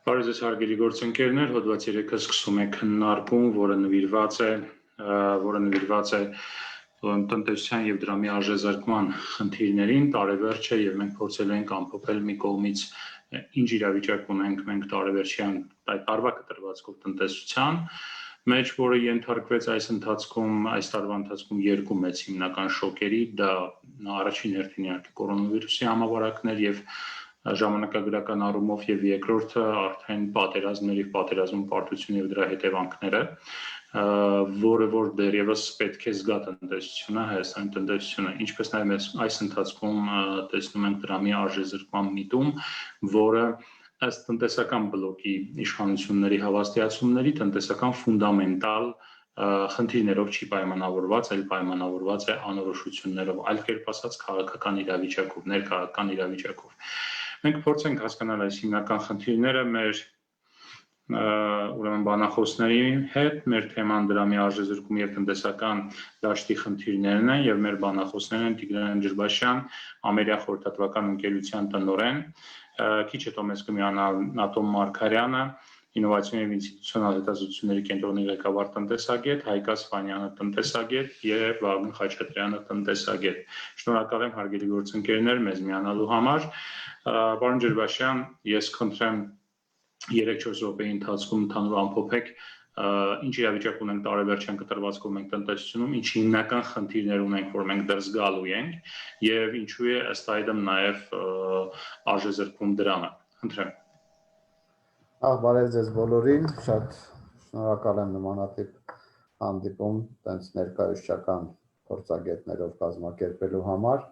Բարև ձեզ հարգելի գործընկերներ, հոդված 3-ը սկսում է քննարկում, որը նվիրված է տնտեսության եւ դրա միաժամանակ խնդիրներին, տարեվերջը եւ մենք փորձել ենք ամփոփել մի կողմից ինչ իրավիճակ ունենք մենք տարեվերջյան տարվա կտրվածքով տնտեսության մեջ, որը ենթարկվեց այս տարվա ընթացքում երկու մեծ հիմնական շոկերի, դա առաջին հերթին իհարկե կորոնավիրուսի համավարակներ եւ ժամանակագրական առումով եւ երկրորդը արդեն պատերազմների պատերազմում պարտությունը եւ դրա հետևանքները, որը որ դեռևս պետք է զգա տնտեսությունը, Հայաստանի տնտեսությունը, ինչպես նաեւ այս ընթացքում տեսնում ենք դրամի արժեզրկման միտում, որը ըստ տնտեսական բլոկի իշխանությունների հավաստիացումների տնտեսական ֆունդամենտալ խնդիրներով չի պայմանավորված, այլ պայմանավորված է անորոշություններով, այլ կերպ ասած քաղաքական իրավիճակով, ներքաղաքական իրավիճակով։ Մենք փորձենք հասկանալ այս հիմնական խնդիրները մեր ուրեմն բանախոսների հետ, մեր թեման դրամի արժեզրկում եւ տնտեսական դաշտի խնդիրներն են եւ մեր բանախոսներն են Տիգրան Ջրբաշյան, Ամերիկա խորհրդատվական ընկերության տնօրեն, քիչ հետո մեզ կմիանա Ատոմ Մարգարյանը, Ինովացիոն եւ ինստիտուցիոնալ հետազոտությունների կենտրոնի ղեկավար տնտեսագետ, Հայկ Ասպանյանը տնտեսագետ եւ Վահագն Խաչատրյանը տնտեսագետ։ Շնորհակալ եմ հարգելի գործընկերներ մեզ միանալու համար։ Պարոն Ջրբաշյան, ես խնդրեմ 3-4 րոպեի ընթացքում ընդհանուր ամփոփեք ինչ իրավիճակ ունենք տարեվերջյան կտրվածքով մենք տնտեսությունում, ինչ հիմնական խնդիրներ ունենք, որ մենք դեռ զգալու ենք եւ ինչու է ըստ այդմ նաեւ արժեզրկվում դրամը։ Խնդրեմ։ Բարև ձեզ բոլորին, շատ շնորհակալ եմ նմանատիպ հանդիպում տենց ներկայացուցչական փորձագետներով կազմակերպելու համար։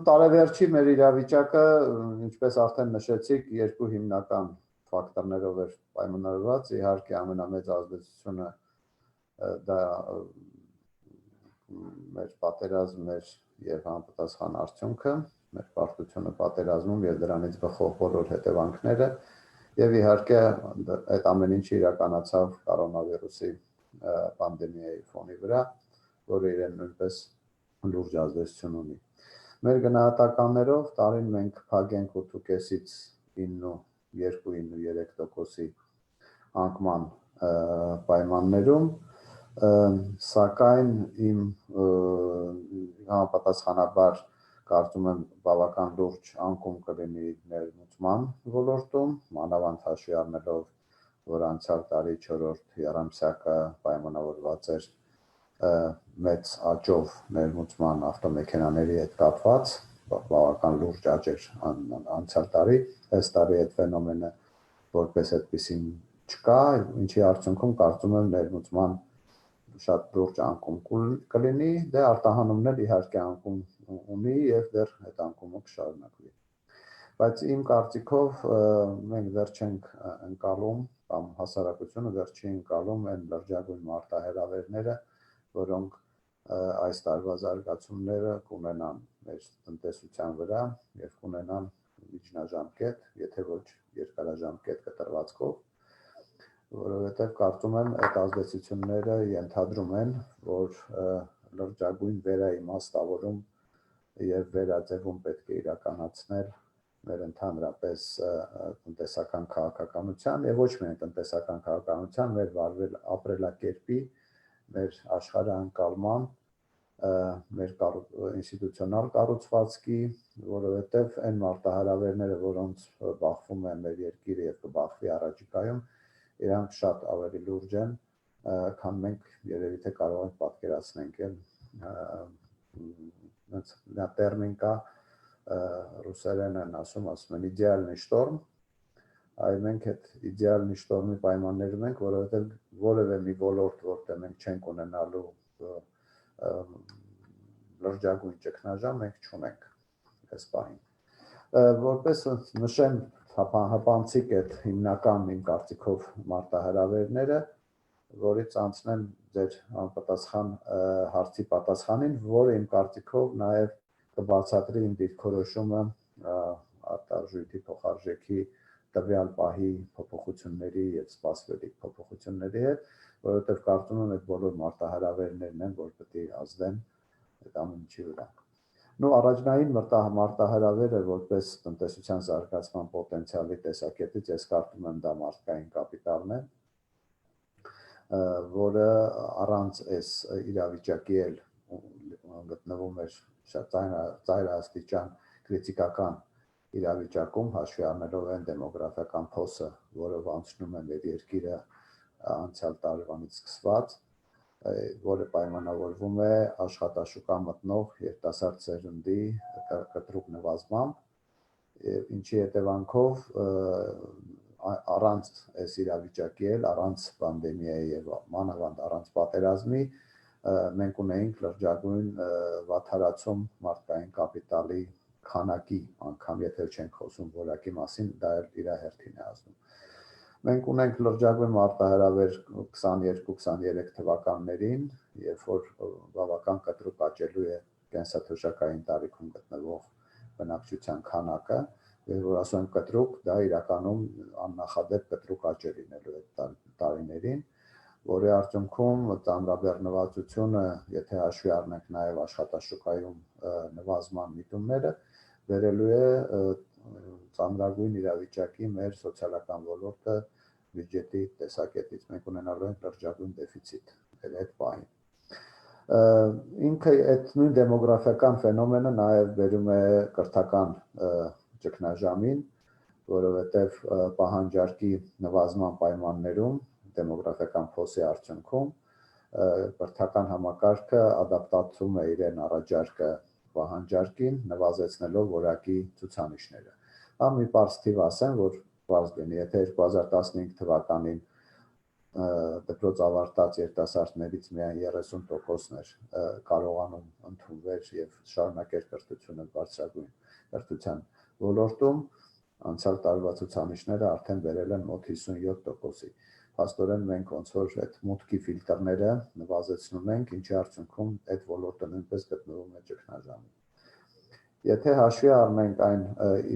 Տարեվերջի մեր իրավիճակը, ինչպես արդեն նշեցիք, երկու հիմնական ֆակտորներով էր պայմանավորված, իհարկե ամենամեծ ազդեցությունը դա մեր պատերազմն էր եւ համապատասխան արդյունքը, մեր պարտությունը պատերազմում եւ դրանից բխող բոլոր հետևանքները եւ իհարկե այդ ամեն ինչը իրականացավ կորոնավիրուսի պանդեմիայի ֆոնի վրա, որը իրեն նույնպես լուրջ ազդեցություն ունի։ Մեր գնահատականներով տարին մենք փակենք 8.5-ից 9.2-9.3%-ի անկման պայմաններում, սակայն իմ համապատասխանաբար կարծում եմ բավական լուրջ անկում կլինի ներմուծման ոլորտում, մանավանդ հաշվի առնելով, որ անցյալ տարի 4-րդ եռամսյակը պայմանավորված էր մեծ աճով ներմուծման ավտոմեքենաների հետ կապված, բավական լուրջ աճ էր անցյալ տարի, այս տարի այդ ֆենոմենը որպես այդպեսին չկա, ինչի արդյունքում կարծում եմ ներմուծման շատ լուրջ անկում կլինի, դե արտահանումն իհարկե անկում ունի եւ դեռ այդ անկումը կշարունակվի։ Բայց իմ կարծիքով մենք դեռ չենք ընկալում կամ հասարակությունը դեռ չի ընկալում այն լրջագույն մարտահրավերները, որոնք այս տարվա զարգացումները կունենան մեր տնտեսության վրա եւ կունենան միջնաժամկետ, եթե ոչ երկարաժամկետ կտրվածքով, որովհետեւ կարծում եմ այդ ազդեցությունները ենթադրում են, որ լրջագույն վերաիմաստավորում եւ վերաձևում պետք է իրականացնել մեր ընդհանրապես տնտեսական քաղաքականության եւ ոչ միայն տնտեսական քաղաքականության, մեր ապրելակերպի, մեր աշխարհանկալման, մեր ինստիտուցիոնալ կառուցվածքի, որովհետեւ այն մարտահրավերները, որոնց բախվում է մեր երկիրը եւ կբախվի առաջիկայում, իրանք շատ ավելի լուրջ են, քան մենք երևի թե կարող ենք պատկերացնենք նա տերմին կա ռուսերեն են ասում են իդեալնի շտորմ, այ մենք այդ իդեալնի շտորմի պայմաններում ենք, որովհետև որևէ մի ոլորտ, որտեղ մենք չենք ունենալու լրջագույն ճգնաժամ, մենք չունենք այս պահին։ Որպես նշեմ հապանցիկ այդ հիմնական իմ կարծիքով մարտահրավերները, որից անցնեմ ձեր անպատասխան հարցի պատասխանին, որը իմ կարծիքով նաև կբացատրի իմ դիրքորոշումը արտարժույթի փոխարժեքի տվյալ պահի փոփոխությունների եւ սպասվելիք փոփոխությունների հետ, որովհետեւ կարծում եմ այդ բոլոր մարտահրավերներն են, որ պետք է ազդեն այդ ամենի վրա։ Առաջնային մարտահրավերը որպես տնտեսության զարգացման պոտենցիալի տեսակետից ես կարծում եմ դա մարդկային կապիտալն է, որը առանց այս իրավիճակի էլ գտնվում էր շատ ծայրաստիճան քրիտիկական իրավիճակում, հաշվի առնելով այն դեմոգրաֆիական փոսը, որով անցնում է մեր երկիրը անցյալ տարվանից սկսված, որը պայմանավորվում է աշխատաշուկա մտնող երիտասարդ սերունդի կտրուկ նվազմամբ, ինչի հետևանքով առանց այս իրավիճակի էլ, առանց պանդեմիայի եւ մանավանդ առանց պատերազմի մենք ունեինք լրջագույն վատթարացում մարդկային կապիտալի քանակի, անգամ եթե չենք խոսում որակի մասին, դա էլ իր հերթին է ազդում։ Մենք ունենք լրջագույն մարտահրավեր 22-23 թվականներին, երբ որ բավական կտրուկ աճելու է կենսաթոշակային տարիքում գտնվող բնակչության քանակը, եւ որ ասում եմ կտրուկ, դա իրականում աննախադեպ կտրուկ աճ է լինելու այդ տարիներին, որի արդյունքում ծանրաբեռնվածությունը, եթե հաշվի առնենք նաեւ աշխատաշուկայում նվազման միտումները, վերելու է ծանրագույն իրավիճակի մեր սոցիալական ոլորտը բյուջետի տեսակետից մենք ունենալու ենք լրջագույն դեֆիցիտ այդ պահին։ Ինքը այդ նույն դեմոգրաֆիական ֆենոմենը նաև բերում է կրթական ճգնաժամին, որովհետև պահանջարկի նվազման պայմաններում դեմոգրաֆիական փոսի արդյունքում կրթական համակարգը ադապտացում է իրեն առաջարկը պահանջարկին, նվազեցնելով որակի ցուցանիշները։ Մի պարզ թիվ ասեմ, որ պարզ լինի, եթե 2015 թվականին դպրոց ավարտած երիտասարդներից միայն 30%-ն էր կարողանում ընդունվեր եւ շարունակեր կրթությունը բարձրագույն կրթության ոլորտում, անցյալ տարվա ցուցանիշները արդեն վերել են մոտ 57%-ի։ Փաստորեն մենք ոնց որ այդ մուտքի ֆիլտրները նվազեցնում ենք, ինչի արդյունքում այդ ոլորտը նույնպես գտնվում է ճգնաժամում։ Եթե հաշվի առնենք այն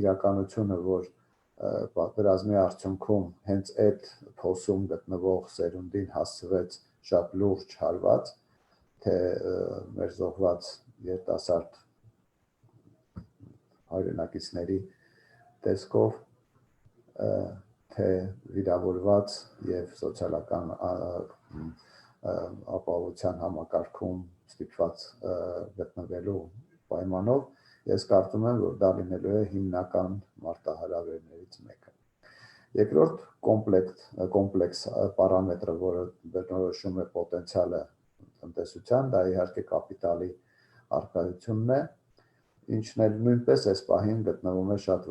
իրականությունը, որ պատերազմի արդյունքում հենց այդ փոսում գտնվող սերունդին հասցվեց շատ լուրջ հարված, թե մեր զոհված երիտասարդ հայրենակիցների տեսքով, թե վիրավորված եւ սոցիալական ապահովության համակարգում ստիպված գտնվելու պայմանով, ես կարծում եմ, որ դա լինելու է հիմնական մարտահրավերներից մեկը։ Երկրորդ կոմպլեքս պարամետրը, որը բնորոշում է պոտենցիալը տնտեսության, դա իհարկե կապիտալի առկայությունն է, ինչն էլ նույնպես այս պահին գտնվում է շատ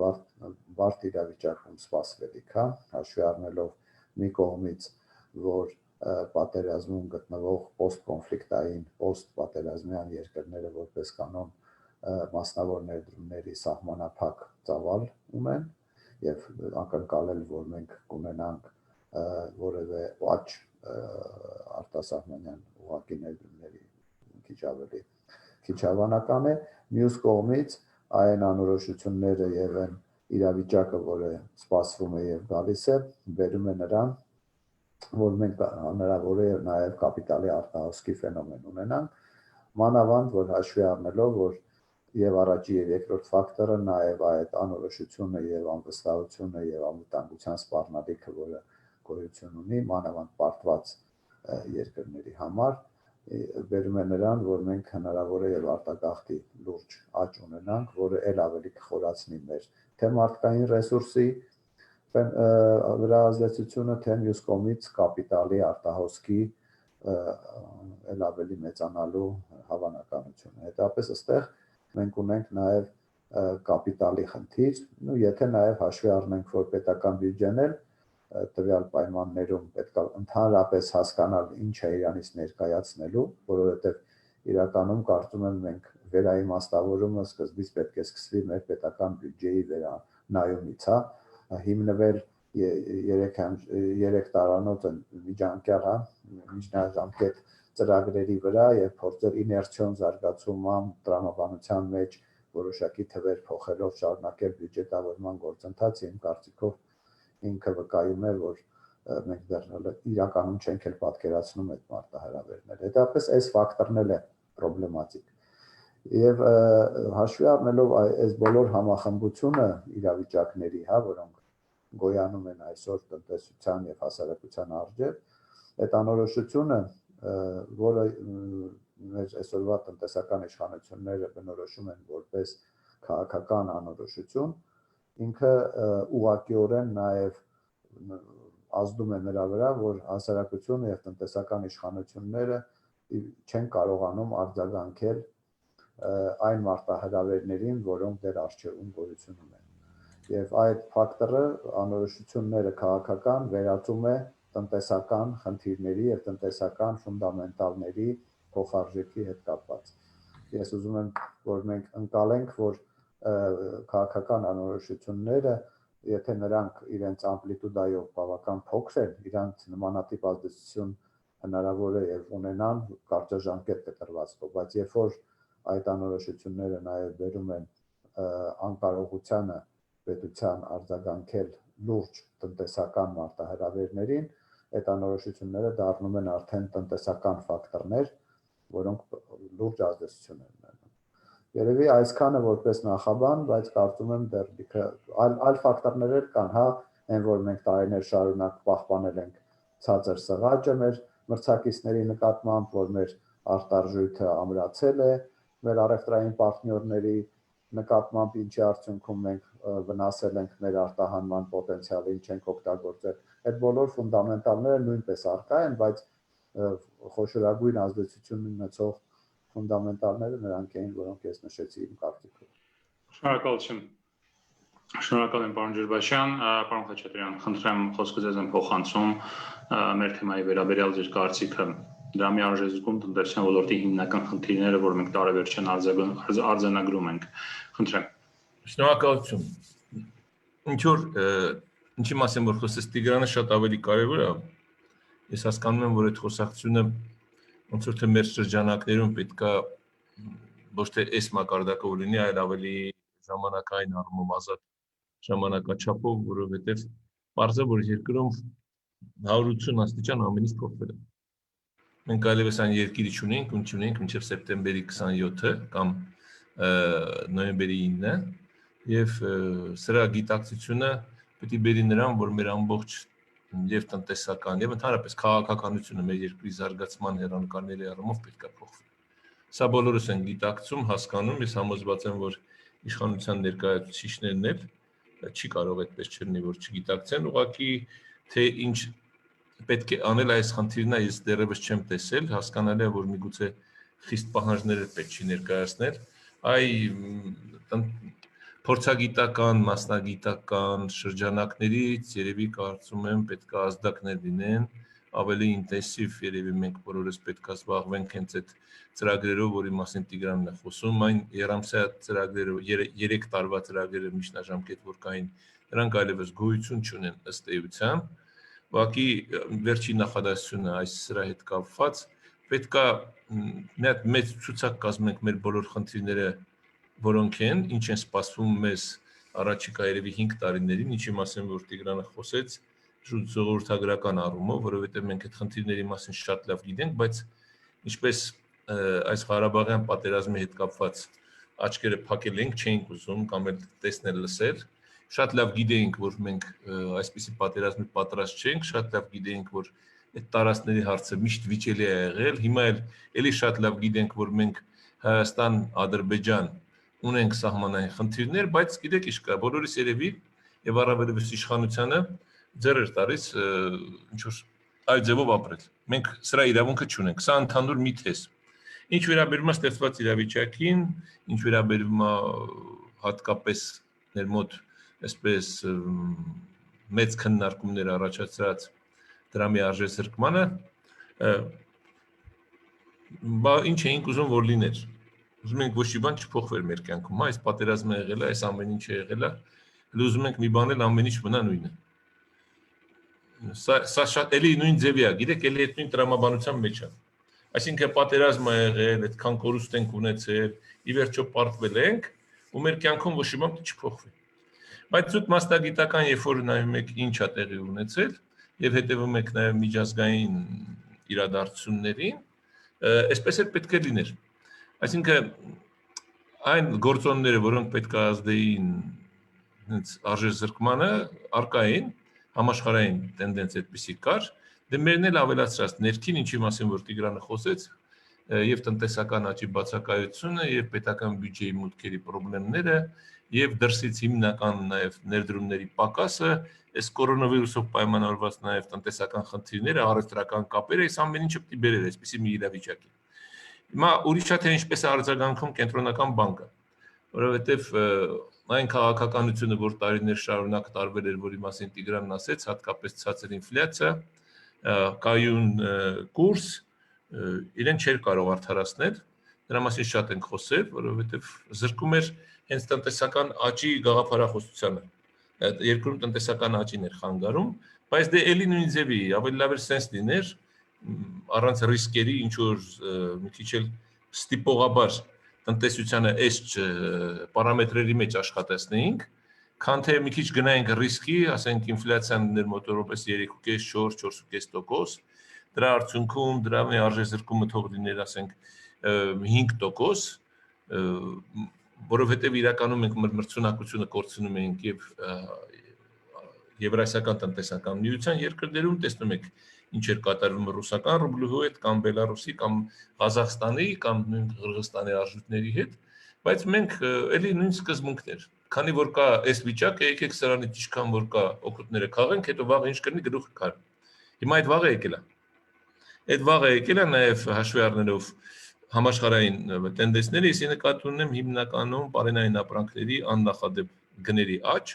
բարդ իրավիճակում սպասվելիք, հաշվի առնելով մի կողմից, որ պատերազմում գտնվող post-կոնֆլիկտային, post-պատերազմյան երկրները որպես կանոն մասնավոր ներդրումների սահմանափակ ծավալ ունեն եւ ակնկալել, որ մենք կունենանք որևէ աճ արտասահմանյան ուղղակի ներդրումների քիչ հավանական է, մյուս կողմից այն անորոշությունները եւ այն իրավիճակը, որը սպասվում է եւ գալիս է, բերում է նրան, որ մենք հնարավոր է նաեւ կապիտալի արտահոսքի ֆենոմեն ունենանք, մանավանդ որ հաշվի առնելով, որ եւ առաջի եւ երկրորդ ֆակտորը նաեւ այդ անորոշությունը եւ անվստահությունը եւ անվտանգության սպառնալիքը, որը գոյություն ունի մանավանդ պարտված երկրների համար, բերում է նրան, որ մենք հնարավոր է եւ արտագաղթի լուրջ աճ ունենանք, որը ել ավելի կխորացնի մեր թե մարդկային ռեսուրսի վրա ազդեցությունը, թե մյուս կողմից կապիտալի արտահոսքի ել ավելի մեծանալու հավանականությունը։ Հետապես այստեղ մենք ունենք նաև կապիտալի խնդիր, եթե նաև հաշվի առնենք, որ պետական բյուջեն էլ տվյալ պայմաններում պետք է ընդհանրապես հասկանալ ինչ է իրանից ներկայացնելու, որովհետև իրականում կարծում եմ մենք վերաիմաստավորումը սկզբից պետք է սկսվի մեր պետական բյուջեի վերանայումից, հիմնվել 3 տարանոց միջնաժամկետ ծրագրերի վրա եւ փորձել իներցիոն զարգացումն տրամաբանության մեջ որոշակի թվեր փոխելով շարունակել բյուջետավորման գործընթացը, իմ կարծիքով ինքը վկայում է, որ մենք դեռ իրականում չենք էլ պատկերացնում այդ մարտահրավերները։ Հետապես այս ֆակտորն էլ է պրոբլեմատիկ։ Եվ հաշվի առնելով այս բոլոր համախմբությունը իրավիճակների, հա, որոնք գոյանում են այսօր տնտեսության եւ հասարակության առջև, այդ անորոշությունը, որը մեր այսօրվա տնտեսական իշխանությունները բնորոշում են որպես քաղաքական անորոշություն, ինքը ուղղակիորեն նաեւ ազդում է նրա վրա, որ հասարակությունը եւ տնտեսական իշխանությունները չեն կարողանում արձագանքել այն մարտահրավերներին, որոնք դեռ առջևում գոյություն ունեն։ Եվ այդ ֆակտորը անորոշությունները քաղաքական վերածում է տնտեսական խնդիրների եւ տնտեսական ֆունդամենտալների փոխարժեքի հետ կապված։ Ես ուզում եմ, որ մենք ընկալենք, որ քաղաքական անորոշությունները, եթե նրանք իրենց ամպլիտուդայով բավական փոքր են, իրանց նմանատիպ ազդեցություն հնարավոր է եւ ունենան կարճաժամկետ կտրվածքով, բայց երբ որ այդ անորոշությունները նաև բերում են անկարողությանը պետության արձագանքել լուրջ տնտեսական մարտահրավերներին, այդ անորոշությունները դառնում են արդեն տնտեսական ֆակտորներ, որոնք լուրջ ազդեցություն են ունենում։ Երևի այսքանը որպես նախաբան, բայց կարծում եմ դեռ այլ ֆակտորներ էլ կան, հա, այն որ մենք տարիներ շարունակ պահպանել ենք ցածր սղաճը մեր մրցակիցների նկատմամբ, որ մեր արտարժույթը ամրացել է մեր առևտրային պարտներների նկատմամբ, ինչի արդյունքում մենք վնասել ենք մեր արտահանման պոտենցիալին, չենք օգտագործել։ Այդ բոլոր ֆունդամենտալները նույնպես առկա են, բայց խոշորագույն ազդեցություն ունեցող ֆունդամենտալները նրանք էին, որոնք ես նշեցի իմ կարծիքով։ Շնորհակալություն։ Շնորհակալ եմ, պարոն Ջուրբաշյան, պարոն Խաչատրյան, խնդրեմ խոսքը ձեզ եմ փոխանցում մեր թեմայի վերաբերյալ ձեր կարծիքը դրամի արժեզրկում տնտեսության ոլորտի հիմնական խնդիրները, որ մենք տարեվերջին արձանագրում ենք։ Խնդրեմ։ Շնորհակալություն։ Ինչի մասին որ խոսեց Տիգրանը շատ ավելի կարևոր է։ Ես հասկանում եմ, որ այդ խոսակցությունը ոնց որ թե մեր շրջանակներում պետքա ոչ թե այս մակարդակով լինի, այլ ավելի ժամանակային առումով ազատ ժամանակաչափով, որովհետև պարզ է, որ երկրում 180 աստիճան ամեն ինչ փոխվել է։ Մենք այլևս այն երկիրը չունենք, ունենք մինչև սեպտեմբերի 27-ը կամ նոյեմբերի 9-ը, եւ սրա գիտակցությունը պետք է բերի նրան, որ մեր ամբողջ եւ տնտեսական եւ ընդհանրապես քաղաքականությունը մեր երկրի զարգացման հեռանկարների առումով պետք է փոխվի։ Սա բոլորս են գիտակցում, հասկանում, ես համոզված եմ, որ իշխանության ներկայացուցիչներն էլ չի կարող այդպես չլինի, որ չգիտակցեն, ուղղակի թե ինչ պետք է անել այս խնդիրն է, ես դեռևս չեմ տեսել, հասկանալի է, որ միգուցե խիստ պահանջներ պետք չի ներկայացնել, փորձագիտական, մասնագիտական շրջանակներից երևի կարծում եմ պետք է ազդակներ լինեն, ավելի ինտենսիվ երևի մենք բոլորս պետք է զբաղվենք հենց այդ ծրագրերով, որի մասին Տիգրանն է խոսում, այն երամսյա ծրագրերով, 3 տարվա ծրագրերը միջնաժամկետ որ կային, նրանք այլևս գոյություն չունեն ըստ էության, ուղղակի վերջի նախադասությունը այս սրա հետ կապված պետք է մի հատ մեծ ցուցակ կազմենք մեր բոլոր խնդիրները, որոնք են, ինչ են սպասվում մեզ առաջիկա երևի 5 տարիներին, ինչի մասին որ Տիգրանը խոսեց, ժողովրդագրական առումով, որովհետև մենք այդ խնդիրների մասին շատ լավ գիտենք, բայց ինչպես այս Ղարաբաղյան պատերազմի հետ կապված աչքերը փակել ենք, չէինք ուզում կամ էլ տեսնել, լսել, շատ լավ գիտեինք, որ մենք այսպիսի պատերազմի պատրաստ չենք, շատ լավ գիտեինք, որ այդ տարածքների հարցը միշտ վիճելի է եղել, հիմա էլի շատ լավ գիտենք, որ մենք Հայաստան, Ադրբեջան ունենք սահմանային խնդիրներ, բայց գիտեք ինչ կա, բոլորիս երևի եւ առավելևս իշխանությանը ձեռ էր տալիս ինչ որ այլ ձևով ապրել։ Մենք սրա իրավունքը չունենք, սա ընդհանուր միթ է։ Ինչ վերաբերում է ստեղծված իրավիճակին, ինչ վերաբերում է հատկապես ներ մոտ այսպես մեծ քննարկումներ առաջացած դրամի արժեզրկմանը, ինչ էինք ուզում որ լիներ։ Ուզում ենք ոչ մի բան չփոխվեր մեր կյանքում, այս պատերազմը եղել է, այս ամեն ինչը եղել է, ուզում ենք մի բան էլ ամեն ինչ մնա նույնը։ Սա շատ էլի նույն ձևի է, գիտեք, էլի այդ նույն տրամաբանության մեջ է։ Այսինքն պատերազմը եղել, այդքան կորուստ ենք ունեցել, ի վերջո պարտվել ենք, ու մեր կյանքում ոչ մի բան չփոխվի։ Բայց զուտ մասնագիտական երբ որ նայում եք ինչ է տեղի ունեցել եւ հետեւում եք նաեւ միջազգային իրադարձություններին, այսպես էլ պետք է լիներ։ Այսինքն Այն գործոնները, որոնք պետք է ազդեին հենց արժեզրկմանը, արկային համաշխարհային տենդենս այդպեսի կար, դե մերն էլ ավելացրած ներքին, ինչի մասին որ Տիգրանը խոսեց, եւ տնտեսական աճի բացակայությունը, եւ պետական բյուջեի մուտքերի խնդիրները, եւ դրսից հիմնական նաեւ ներդրումների պակասը, այս կորոնավիրուսով պայմանավորված նաեւ տնտեսական խնդիրները, առևտրական կապերը, այս ամեն ինչը պիտի բերեր այսպեսի մի իրավիճակի։ Հիմա ուրիշ է թե ինչպես է արձագանքում կենտրոնական բանկը, որովհետեւ այն քաղաքականությունը, որ տարիներ շարունակ տարվել էր, որի մասին Տիգրանն ասեց, հատկապես ցածր ինֆլյացիա, կայուն կուրս, իրեն չէր կարող արդարացնել, դրա մասին շատ ենք խոսել, որովհետեւ զրկում էր հենց տնտեսական աճի գաղափարախոսությանը։ Երկրում տնտեսական աճին էր խանգարում, բայց դե էլի նույն ձևի, ավելի լավ էր սենս լիներ, առանց ռիսկերի ինչ որ մի քիչ էլ ստիպողաբար տնտեսությանը այս պարամետրերի մեջ աշխատեցնեինք, քան թե մի քիչ գնայինք ռիսկի, ասենք ինֆլյացիան ներ մոտավորապես 3.4-4.5%, դրա արդյունքում դրա արժեզրկումը թող լիներ, ասենք 5%, որովհետև իրականում մենք մրցունակությունը կորցնում ենք եւ Եվրասիական տնտեսական միության երկրներում, տեսնում եք ինչ էր կատարվում ռուսական ռուբլու հետ կամ Բելարուսի կամ Ղազախստանի կամ նույն Qırğızstani արժույթների հետ, բայց մենք էլի նույն սկզբունքներ, քանի որ կա այս վիճակը, եկեք սրանից ինչքան որ կա օգուտները քաղենք, հետո վաղ ինչ կլինի գլուխը քար։ Հիմա այդ վաղը եկել է։ Այդ վաղը եկել է նաև հաշվի առնելով համաշխարհային տենդենսները, ես նկատի ունեմ հիմնականում բարենային ապրանքների աննախադեպ գների աճ,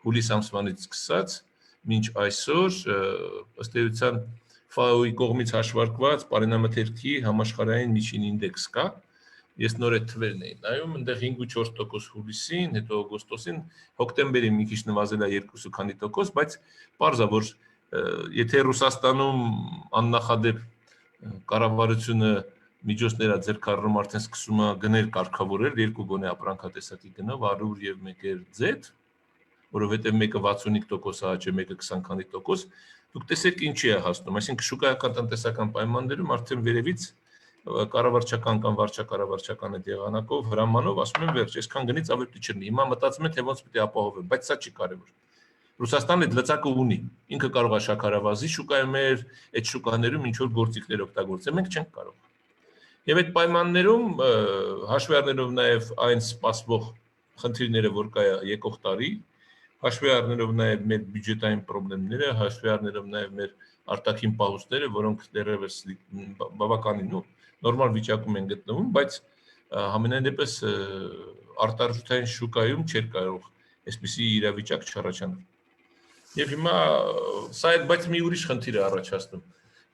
հուլիս ամսվանից սկսած մինչ այսօր ըստ էության FAO-ի կողմից հաշվարկված բարենամթերքի համաշխարհային միջին ինդեքս կա։ Ես նոր այդ թվերն էի նայում, այնտեղ 5.4% հուլիսին, հետո օգոստոսին, հոկտեմբերին մի քիչ նվազել է 2 քանի տոկոս, բայց պարզ է, որ եթե Ռուսաստանում աննախադեպ կառավարությունը միջոցներ է ձեռք առնում, արդեն սկսում է գներ կարգավորել, երկու գոնե ապրանքատեսակի գնով 100 եւ 1 Z, որովհետեւ մեկը 65% աճ է, մեկը 20 քանի տոկոս, դուք տեսեք ինչի է հասնում, այսինքն շուկայական տնտեսական պայմաններում արդեն վերևից կառավարչական կամ վարչակառավարչական այդ եղանակով հրամանով ասում են վերջ, այսքան գնից ավելի պիտի չլինի։ Հիմա մտածում են թե ոնց պիտի ապահովեն, բայց սա չի կարևոր։ Ռուսաստանը այդ լծակը ունի, ինքը կարող է շաքարավազի շուկայում էր, այդ շուկաներում ինչ որ գործիքներ օգտագործել, մենք չենք կարող։ Եվ այդ պայմաններում հաշվի առնելով նաև այն սպասվող խնդիրները, որ կա եկող տարի, հաշվի առնելով նաև մեր բյուջետային խնդիրները, հաշվի առնելով նաև մեր արտաքին պահուստները, որոնք դեռևս բավականին նորմալ վիճակում են գտնվում, բայց համենայն դեպս արտարժութային շուկայում չէր կարող այսպիսի իրավիճակ չառաջանալ։ Եվ հիմա սա այդ բայց մի ուրիշ խնդիր է առաջացնում։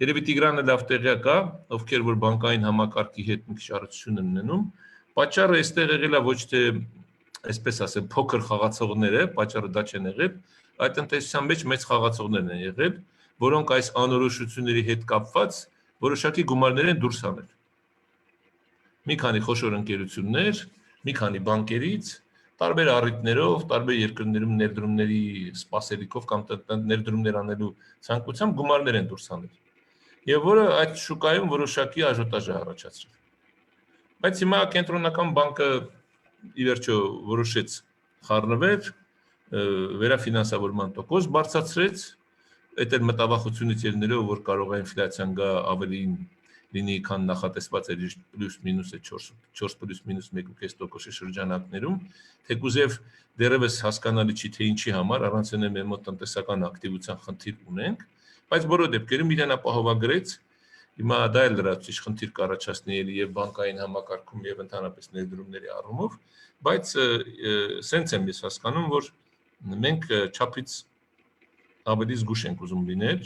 Երևի Տիգրանը լավ տեղյակ է, ովքեր որ բանկային համակարգի հետ մի քիչ առողջություն են ունենում, պատճառը այստեղ եղել է ոչ թե այսպես ասեմ փոքր խաղացողները, պատճառը դա չեն եղել, այդ տնտեսության մեջ մեծ խաղացողներն են եղել, որոնք այս անորոշությունների հետ կապված որոշակի գումարներ են դուրս հանել։ Մի քանի խոշոր ընկերություններ, մի քանի բանկերից, տարբեր առիթներով, տարբեր երկրներում ներդրումների սպասելիքով կամ ներդրումներ անելու ցանկությամբ գումարներ են դուրս հանել։ Եվ որը այդ շուկայում որոշակի աժոտաժ է առաջացրել։ Բայց հիմա կենտրոնական բանկը ի վերջո որոշեց խառնվել, վերաֆինանսավորման տոկոս բարձրացրեց, այդ էլ մտավախությունից ելնելով, որ կարող է ինֆլյացիան գա ավելին լինի, քան նախատեսված էր պլյուս-մինուս 4+-1.5%-ի շրջանակներում, թեկուզև դեռևս հասկանալի չի թե ինչի համար, առանց այն մեր մոտ տնտեսական ակտիվության խնդիր ունենք, բայց բոլոր դեպքերում իրեն ապահովագրեց, հիմա դա էլ լրացուցիչ խնդիր կառաջացնի եւ բանկային համակարգում եւ ընդհանրապես ներդրումների առումով, բայց սենց եմ ես հասկանում, որ մենք չափից ավելի զգուշ ենք ուզում լինել,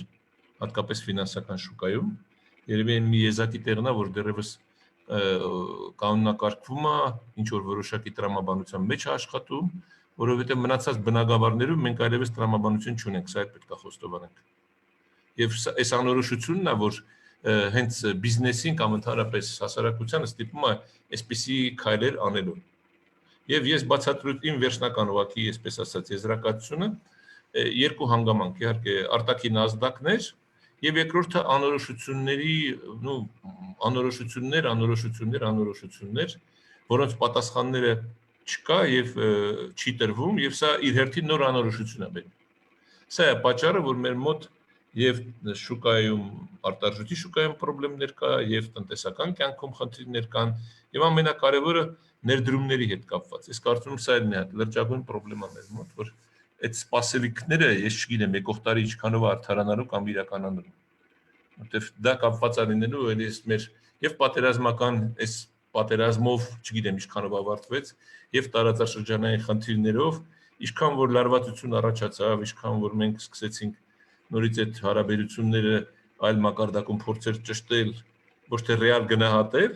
հատկապես ֆինանսական շուկայում, երևի այն մի եզակի տեղն է, որ դեռևս կանոնակարգվում է, ինչ որ որոշակի տրամաբանության մեջ է աշխատում, որովհետեւ մնացած բնագավառներում մենք այլևս տրամաբանություն չունենք, սա էլ պետք է խոստովանենք։ Եվ այս անորոշությունն է, որ հենց բիզնեսին կամ ընդհանրապես հասարակությանը ստիպում է այսպիսի քայլեր անելու։ Եվ ես բացատրում իմ վերջնական ուղղակի, այսպես ասած, եզրակացությունը երկու հանգամանք, իհարկե, արտաքին ազդակներ եւ երկրորդը անորոշություններ, որոնց պատասխանները չկա եւ չի տրվում եւ սա իր հերթին նոր անորոշություն է բերում։ Սա է պատճառը, որ մեր մոտ եւ շուկայում արտարժույթի շուկայում խնդիրներ կա եւ տնտեսական կյանքում խնդիրներ կան եւ ամենակարևորը ներդրումների հետ կապված։ Ես կարծում եմ սա էլ մի հատ լրջագույն խնդրեմա մեր մոտ, որ այդ սպասելիքները ես չգիտեմ եկող տարի ինչքանով արդարանալու կամ իրականանալու։ Որտեվ դա կապված է լինելու էլիս մեր եւ պատերազմական այս պատերազմով, չգիտեմ ինչքանով ավարտվեց, եւ տարածաշրջանային խնդիրներով, ինչքան որ լարվածություն առաջացավ, ինչքան որ մենք սկսեցինք նորից այդ հարաբերությունները այլ մակարդակում փորձեր ճշտել, ոչ թե ռեալ գնահատել,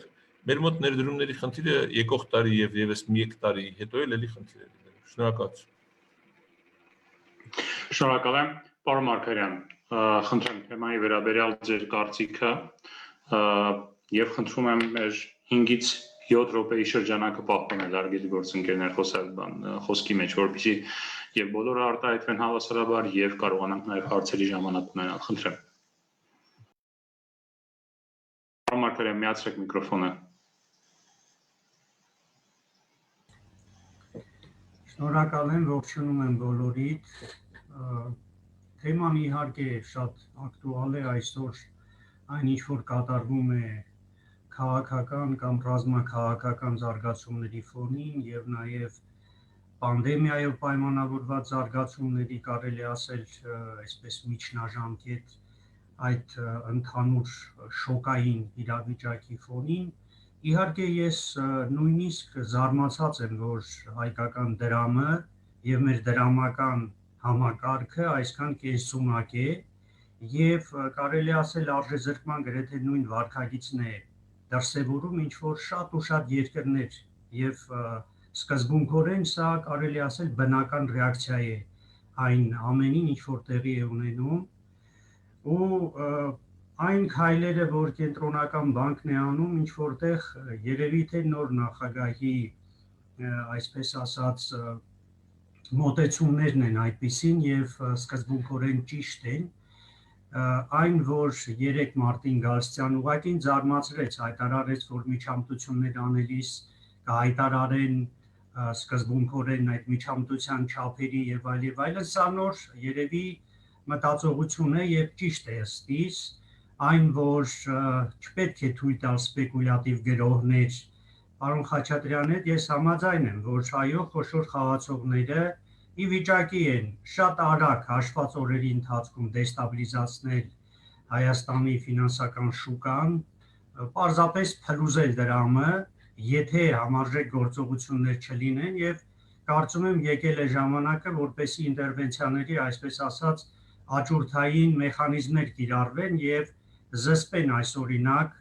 մեր մոտ ներդրումների խնդիրը եկող տարի եւ եւս մի տարի հետո էլի խնդիր է լինելու։ Շնորհակալություն։ Շնորհակալ եմ, պարոն Մարգարյան, խնդրեմ թեմայի վերաբերյալ ձեր կարծիքը եւ խնդրում եմ մեր 5-ից 7 րոպեի շրջանակը պահպանել արգելի գործընկերներ խոսքի մեջ, որպեսզի եւ բոլորը արտահայտվեն հավասարաբար եւ կարողանանք նաեւ հարցերի ժամանակ ունենալ, խնդրեմ։ Պարոն Մարգարյան, միացրեք միկրոֆոնը։ Շնորհակալ եմ, ողջունում եմ բոլորիդ։ Թեման իհարկե շատ ակտուալ է այսօր այն ինչ որ կատարվում է քաղաքական կամ ռազմաքաղաքական զարգացումների ֆոնին եւ նաեւ պանդեմիայով պայմանավորված զարգացումների կարելի ասել այսպես միջնաժամկետ այդ ընդհանուր շոկային իրավիճակի ֆոնին իհարկե ես նույնիսկ զարմացած եմ որ հայկական դրամը եւ մեր դրամական համակարգը այսքան կենսունակ է եւ կարելի ասել արժեզրկման գրեթե նույն վարքագիծն է դրսևորում ինչ որ շատ ու շատ երկրներ եւ սկզբունքորեն սա կարելի ասել բնական ռեակցիա է այն ամենին ինչ որ տեղի է ունենում ու այն քայլերը որ կենտրոնական բանկն է անում ինչ որտեղ երևի թե նոր նախագահի այսպես ասած մոտեցումներն են այդպիսին եւ սկզբունքորեն ճիշտ են այն որ 3 մարտին Գալստյան ուղղակի զարմացրեց հայտարարեց որ միջամտություններ անելիս կհայտարարեն սկզբունքորեն այդ միջամտության չափերի եւ այլն սա նոր երևի մտածողություն է եւ ճիշտ է ըստիս այն որ չպետք է թույլ տալ սպեկուլյատիվ գրոհներ պարոն Խաչատրյան հետ ես համաձայն եմ որ այո խոշոր խաղացողները ի վիճակի են շատ արագ հաշված օրերի ընթացքում դեստաբիլիզացնել Հայաստանի ֆինանսական շուկան պարզապես փլուզել դրամը եթե համարժեք գործողություններ չլինեն եւ կարծում եմ եկել է ժամանակը որպեսի ինտերվենցիաների այսպես ասած աճուրդային մեխանիզմներ կիրառվեն եւ զսպեն այս օրինակ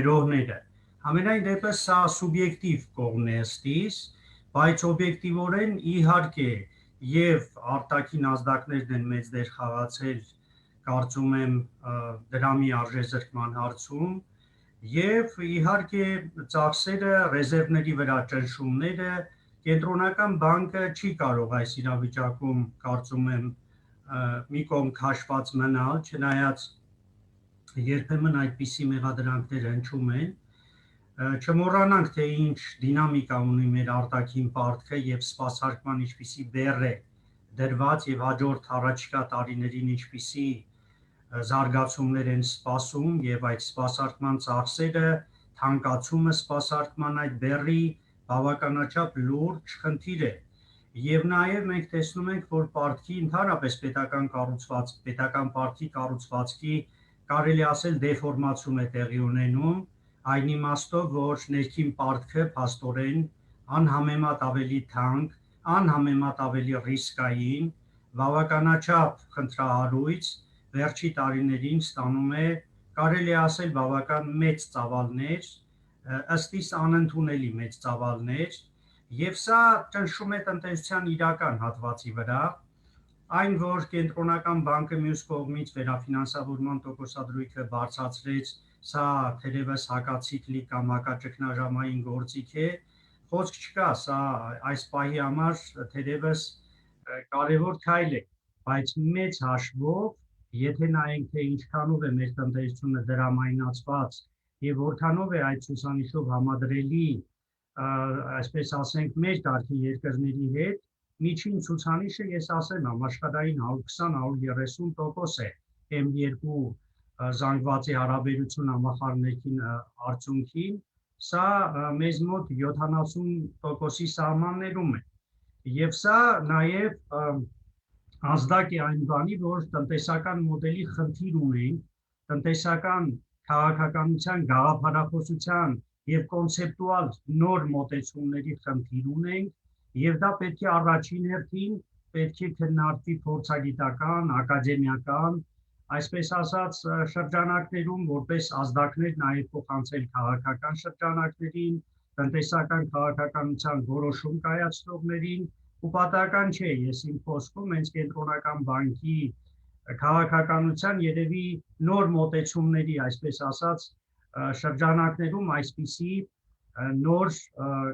գրոհները Համենայն դեպս սա սուբյեկտիվ կողմն է ըստիս, բայց օբյեկտիվորեն իհարկե եւ արտաքին ազդակներն են մեծ դեր խաղացել, կարծում եմ դրամի արժեզրկման հարցում եւ իհարկե ծախսերը, ռեզերվների վրա ճնշումները կենտրոնական բանկը չի կարող այս իրավիճակում, կարծում եմ, մի կողմ քաշված մնալ, չնայած երբեմն այդպիսի մեղադրանքներ հնչում են Չմոռանանք, թե ինչ դինամիկա ունի մեր արտաքին պարտքը եւ սպասարկման ինչպիսի բեռ է դրված եւ հաջորդ առաջիկա տարիներին ինչպիսի զարգացումներ են սպասում եւ այդ սպասարկման ծախսերը, թանկացումը սպասարկման այդ բեռի բավականաչափ լուրջ խնդիր է։ Եվ նաեւ մենք տեսնում ենք, որ պարտքի ընդհանրապես պետական պարտքի կառուցվածքի կարելի ասել դեֆորմացիա է տեղի ունենում Այն իմաստով, որ ներքին պարտքը փաստորեն անհամեմատ ավելի թանկ, անհամեմատ ավելի ռիսկային, բավականաչափ խնդրահարույց վերջի տարիներին ստանում է, կարելի ասել բավական մեծ ծավալներ, ըստիս անընդունելի մեծ ծավալներ, եւ սա ճնշում է տնտեսության իրական հատվածի վրա, այն որ կենտրոնական բանկը մյուս կողմից վերաֆինանսավորման տոկոսադրույքը բարձրացրեց Սա թերևս հակացիկլիկ կամ հակաճգնաժամային գործիք է, խոսք չկա, սա այս պահի համար թերևս կարևոր քայլ է, բայց մեծ հաշվով, եթե նայենք թե ինչքանով է մեր տնտեսությունը դրամայնացված եւ որքանով է այդ ցուցանիշով համադրելի այսպես ասենք, մեր կարգի երկրների հետ միջին ցուցանիշը ես ասեմ, համաշխարհային 120-130% է M2 զանգվածի հարաբերություն համախառնեցին արդյունքին, սա մեզ մոտ 70%-ի սահմաններում է։ Եվ սա նաև ազդակ է այն բանի, որ տնտեսական մոդելի խնդիր ունենք, տնտեսական քաղաքականության գաղափարախոսության եւ կոնցեպտուալ նոր մոտեցումների խնդիր ունենք, եւ դա պետք է առաջին հերթին պետք է քննարկվի փորձագիտական, ակադեմիական, այսպես ասած շրջանակներում, որպես ազդակներ նաև փոխանցել քաղաքական շրջանակներին, տնտեսական քաղաքականության որոշում կայացնողներին, ու պատահական չէ, ես իմ խոսքում հենց կենտրոնական բանկի քաղաքականության երևի նոր մոտեցումների, այսպես ասած, շրջանակներում այսպիսի նոր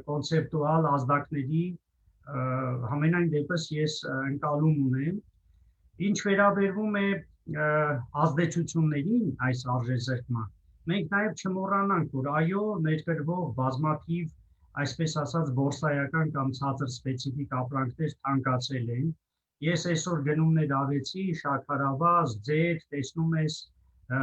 կոնցեպտուալ ազդակների համենայն դեպս ես ընկալում ունեմ, ինչ վերաբերվում է ազդեցություններին այս արժեզրկման, մենք նաև չմոռանանք, որ այո, ներկրվող բազմաթիվ, այսպես ասած, բորսայական կամ ցածր սպეციფიկ ապրանքներ թանկացել են, ես այսօր գնումներ արեցի, շաքարավազ, ձեր, տեսնում ես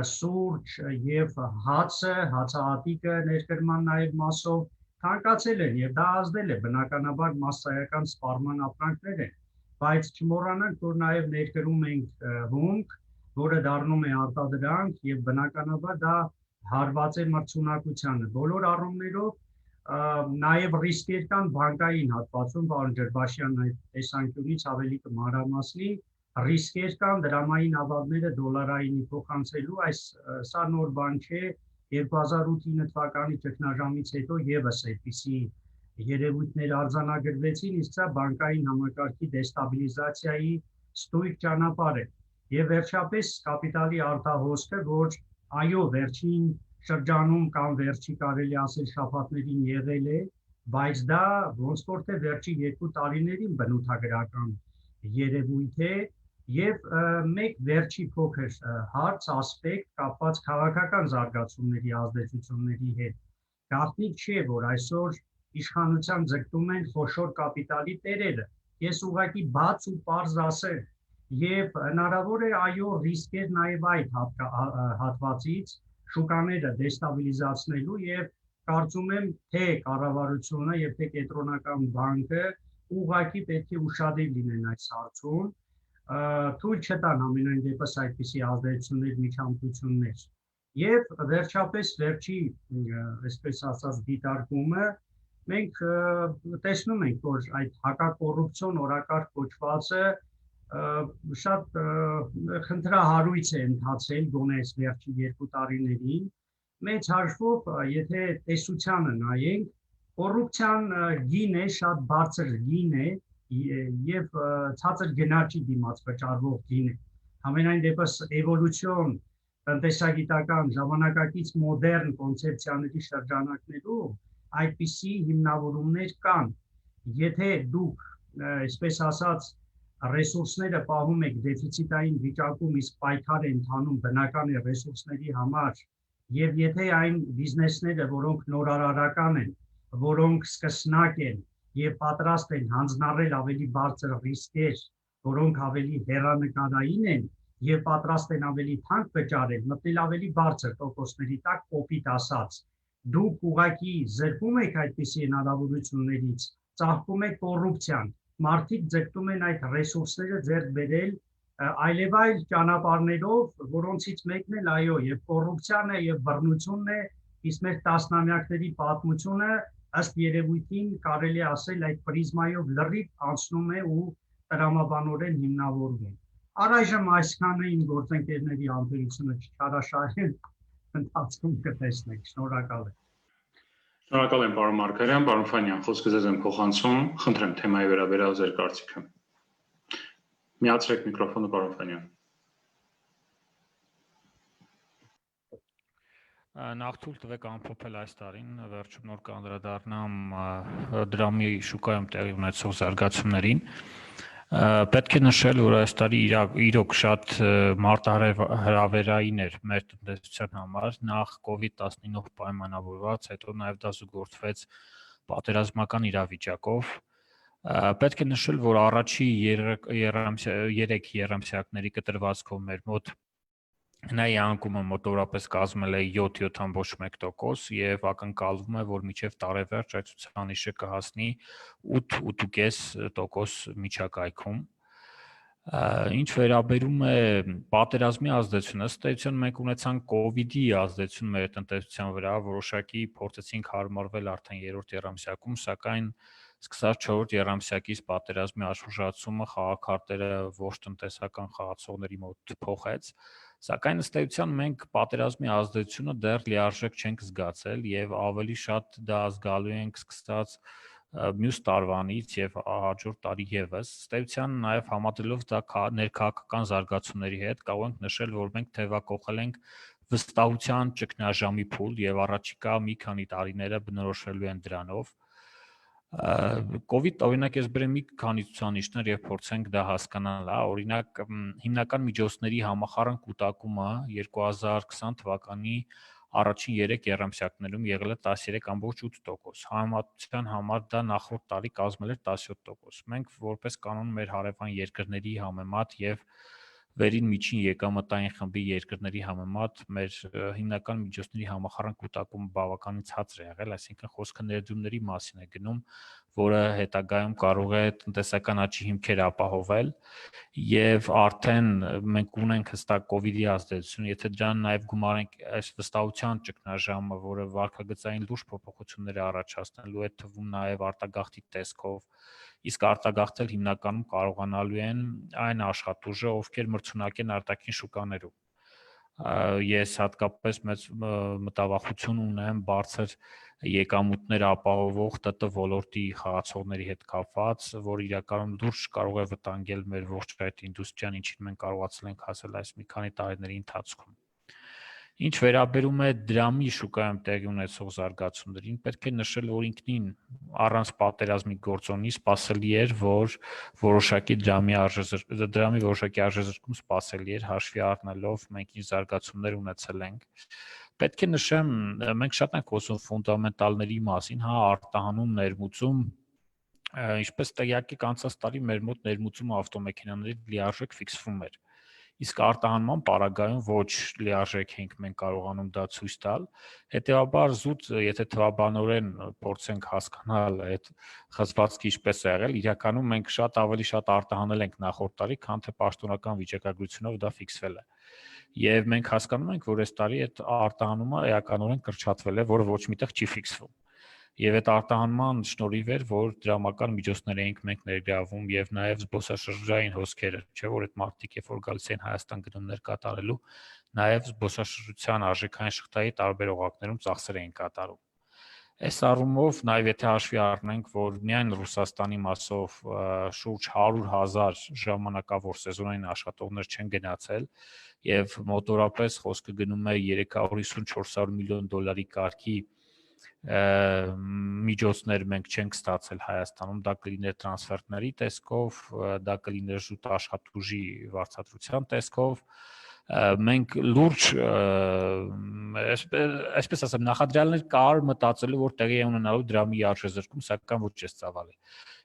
սուրճ եւ հացը, հացահատիկը ներկրման նաև մասով թանկացել են եւ դա ազդել է բնականաբար մասսայական սպառման ապրանքներ են, բայց չմոռանանք, որ նաև ներկրում ենք հունք, որը դառնում է արտադրանք եւ բնականաբար դա հարված է մրցունակությանը։ Բոլոր առումներով նաև ռիսկեր կան բանկային հատվածում, պարոն Ջրբաշյան այդ տեսանկյունից ավելի կմանրամասնի, ռիսկեր կան դրամային ավագները դոլարայինի փոխանցելու, սա նոր բան չէ, 2008 թվականի ճգնաժամից հետո եւս այդպիսի երևույթներ արձանագրվեցին, իսկ սա բանկային համակարգի դեստաբիլիզացիայի ստույգ ճանապարհ է։ Եվ վերջապես կապիտալի արտահոսքը, որ այո, վերջին շրջանում կամ վերջի կարելի ասել շաբաթներին եղել է, բայց դա ոնց որ թե վերջի 2 տարիներին բնութագրական երևույթ է եւ մեկ վերջի փոքր հարց ասպեկտ կապված քաղաքական զարգացումների ազդեցությունների հետ։ Գաղտնիք չէ, որ այսօր իշխանության ձգտում են խոշոր կապիտալի տերերը։ Ես ուղղակի բաց ու պարզ ասեմ, եւ հնարավոր է այո ռիսկեր նաեւ այդ հատվածից շուկաները դեստաբիլիզացնելու եւ կարծում եմ թե կառավարությունը եւ թե կենտրոնական բանկը ուղղակի պետք է ուշադիր լինեն այս հարցում, թույլ չտան ամենայն դեպս այդպիսի ազդեցություններ, միջամտություններ։ Եվ վերջապես վերջի, այսպես ասած, դիտարկումը մենք տեսնում ենք, որ այդ հակակոռուպցիոն օրակարգ կոչվածը շատ խնդրահարույց է ընթացել գոնե այս վերջի 2 տարիներին։ Մեծ հաշվով, եթե տեսությանը նայենք, կոռուպցիան գին է, շատ բարձր գին է եւ ցածր գնաճի դիմաց վճարվող գին է։ Համենայն դեպս էվոլյուցիոն տնտեսագիտական ժամանակակից մոդեռն կոնցեպցիաների շրջանակներում այդպիսի հիմնավորումներ կան։ Եթե դուք, այսպես ասած, ռեսուրսները պահում եք դեֆիցիտային վիճակում, իսկ պայքար է ընթանում բնական է ռեսուրսների համար, եւ եթե այն բիզնեսները, որոնք նորարարական են, որոնք սկսնակ են եւ պատրաստ են հանձնառել ավելի բարձր ռիսկեր, որոնք ավելի հեռանկարային են եւ պատրաստ են ավելի թանկ վճարել, մտնել ավելի բարձր տոկոսների տակ, կոպիտ ասած, դուք ուղղակի զրկում եք այդպիսի հնարավորություններից, ծաղկում եք կոռուպցիան, մարդիկ ձգտում են այդ ռեսուրսները ձեռք բերել այլևայլ ճանապարհներով, որոնցից մեկն էլ այո, եւ կոռուպցիան է եւ բռնությունն է, իսկ մեր տասնամյակների պատմությունը ըստ երևույթին կարելի ասել այդ պրիզմայով լրիվ անցնում է ու տրամաբանորեն հիմնավորվում է։ Առայժմ այսքանը իմ գործընկերների համբերությունը չարաշահել, ընթացքում կտեսնենք, շնորհակալ եմ։ Շնորհակալ եմ, պարոն Մարգարյան, պարոն Ֆանյան, խոսքը ձեզ եմ փոխանցում, խնդրեմ թեմայի վերաբերյալ ձեր կարծիքը։ Միացրեք միկրոֆոնը, պարոն Ֆանյան։ Նախ թույլ տվեք ամփոփել այս տարին, վերջում նոր կանդրադառնամ դրամի շուկայում տեղի ունեցող զարգացումներին։ Պետք է նշել, որ այս տարի իրոք շատ մարտահրավերային էր մեր տնտեսության համար, նախ COVID-19-ով պայմանավորված, հետո նաև դա զուգորդվեց պատերազմական իրավիճակով։ Պետք է նշել, որ առաջի 3 երամսյակների կտրվածքով մեր մոտ Նայի անկումը մոտավորապես կազմել է 7.1% եւ ակնկալվում է, որ մինչեւ տարեվերջ այդ ցուցանիշը կհասնի 8.5% միջակայքում։ Ինչ վերաբերում է պատերազմի ազդեցությունը, ըստ էության մենք ունեցանք COVID-ի ազդեցություն մեր տնտեսության վրա, որոշակի փորձեցինք հարմարվել արդեն 3-րդ երամսյակում, սակայն սկսած 4-րդ երամսյակից պատերազմի աշխուժացումը խաղաքարտերը ոչ տնտեսական խաղացողների մոտ փոխեց, սակայն ըստ էության մենք պատերազմի ազդեցությունը դեռ լիարժեք չենք զգացել եւ ավելի շատ դա զգալու ենք սկսած մյուս տարվանից եւ հաջորդ տարի եւս։ Ըստ էության նաեւ համատելով դա ներքաղաքական զարգացումների հետ կարող ենք նշել, որ մենք թեւակողել ենք վստահության ճգնաժամի փուլ եւ առաջիկա մի քանի տարիները բնորոշվելու են դրանով։ COVID օրինակ ես բերեմ մի քանի ցուցանիշներ եւ փորձենք դա հասկանալ, օրինակ հիմնական միջոցների համախառն կուտակումը 2020 թվականի առաջին 3 երամսյակներում եղել է 13.8%, համեմատության համար դա նախորդ տարի կազմել էր 17%։ Մենք որպես կանոն մեր հարևան երկրների համեմատ եւ վերին միջին եկամտային խմբի երկրների համեմատ մեր հիմնական միջոցների համախառն կուտակումը բավականին ցածր է եղել, այսինքն խոսքը ներդրումների մասին է գնում, որը հետագայում կարող է տնտեսական աճի հիմքեր ապահովել եւ արդեն մենք ունենք հստակ COVID-ի ազդեցություն, եթե դրան նաեւ գումարենք այս վստահության ճգնաժամը, որը վարքագծային լուրջ փոփոխություններ է առաջացնելու, այդ թվում նաեւ արտագաղթի տեսքով, իսկ արտագաղթել հիմնականում կարողանալու են այն աշխատուժը, ովքեր մրցունակ են արտաքին շուկաներում։ Ես հատկապես մեծ մտավախություն ունեմ բարձր եկամուտներ ապահովող ՏՏ ոլորտի խաղացողների հետ կապված, որ իրականում լուրջ կարող է վտանգել մեր ողջ այդ ինդուստրիան, ինչին մենք կարողացել ենք հասնել այս մի քանի տարիների ընթացքում։ Ինչ վերաբերում է դրամի շուկայում տեղի ունեցող զարգացումներին, պետք է նշել, որ ինքնին առանց պատերազմի գործոնի սպասելի էր, որ դրամի որոշակի արժեզրկում սպասելի էր, հաշվի առնելով մենք ինչ զարգացումներ ունեցել ենք։ Պետք է նշեմ, մենք շատ ենք խոսում ֆունդամենտալների մասին, արտահանում, ներմուծում, ինչպես տեղյակ եք, անցած տարի մեր մոտ ներմուծումը ավտոմեքենաների լիարժեք ֆիքսվում էր։ Իսկ արտահանման պարագայում ոչ լիարժեք ենք մենք կարողանում դա ցույց տալ։ Հետևաբար զուտ, եթե թվաբանորեն փորձենք հասկանալ այդ խզվածքը ինչպես է եղել, իրականում մենք ավելի շատ արտահանել ենք նախորդ տարի, քան թե պաշտոնական վիճակագրությունով դա ֆիքսվել է։ Եվ մենք հասկանում ենք, որ այս տարի այդ արտահանումը էականորեն կրճատվել է, որը ոչ միտեղ չի ֆիքսվում։ Եվ այդ արտահանման շնորհիվ էր, որ դրամական միջոցներ էինք մենք ներգրավում եւ նաեւ զբոսաշրջային հոսքերը, չէ՞ որ այդ մարդիկ երբ որ գալիս են Հայաստան գնումներ կատարելու, նաեւ զբոսաշրջության արժեքային շղթայի տարբեր օղակներում ծախսեր էին կատարում։ Այս առումով նաեւ եթե հաշվի առնենք, որ միայն Ռուսաստանի մասով շուրջ 100,000 ժամանակավոր սեզոնային աշխատողներ չեն գնացել եւ մոտորապես խոսքը գնում է 350-400 միլիոն դոլարի կարգի միջոցներ մենք չենք ստացել Հայաստանում, դա կլիներ տրանսֆերտների տեսքով, դա կլիներ ժուտ աշխատուժի վարձատրության տեսքով, մենք լուրջ, այսպես ասեմ, նախադրյալներ կար մտածելու, որ տեղի է ունենալու դրամի արժեզրկում, սակայն ոչ էս ծավալի։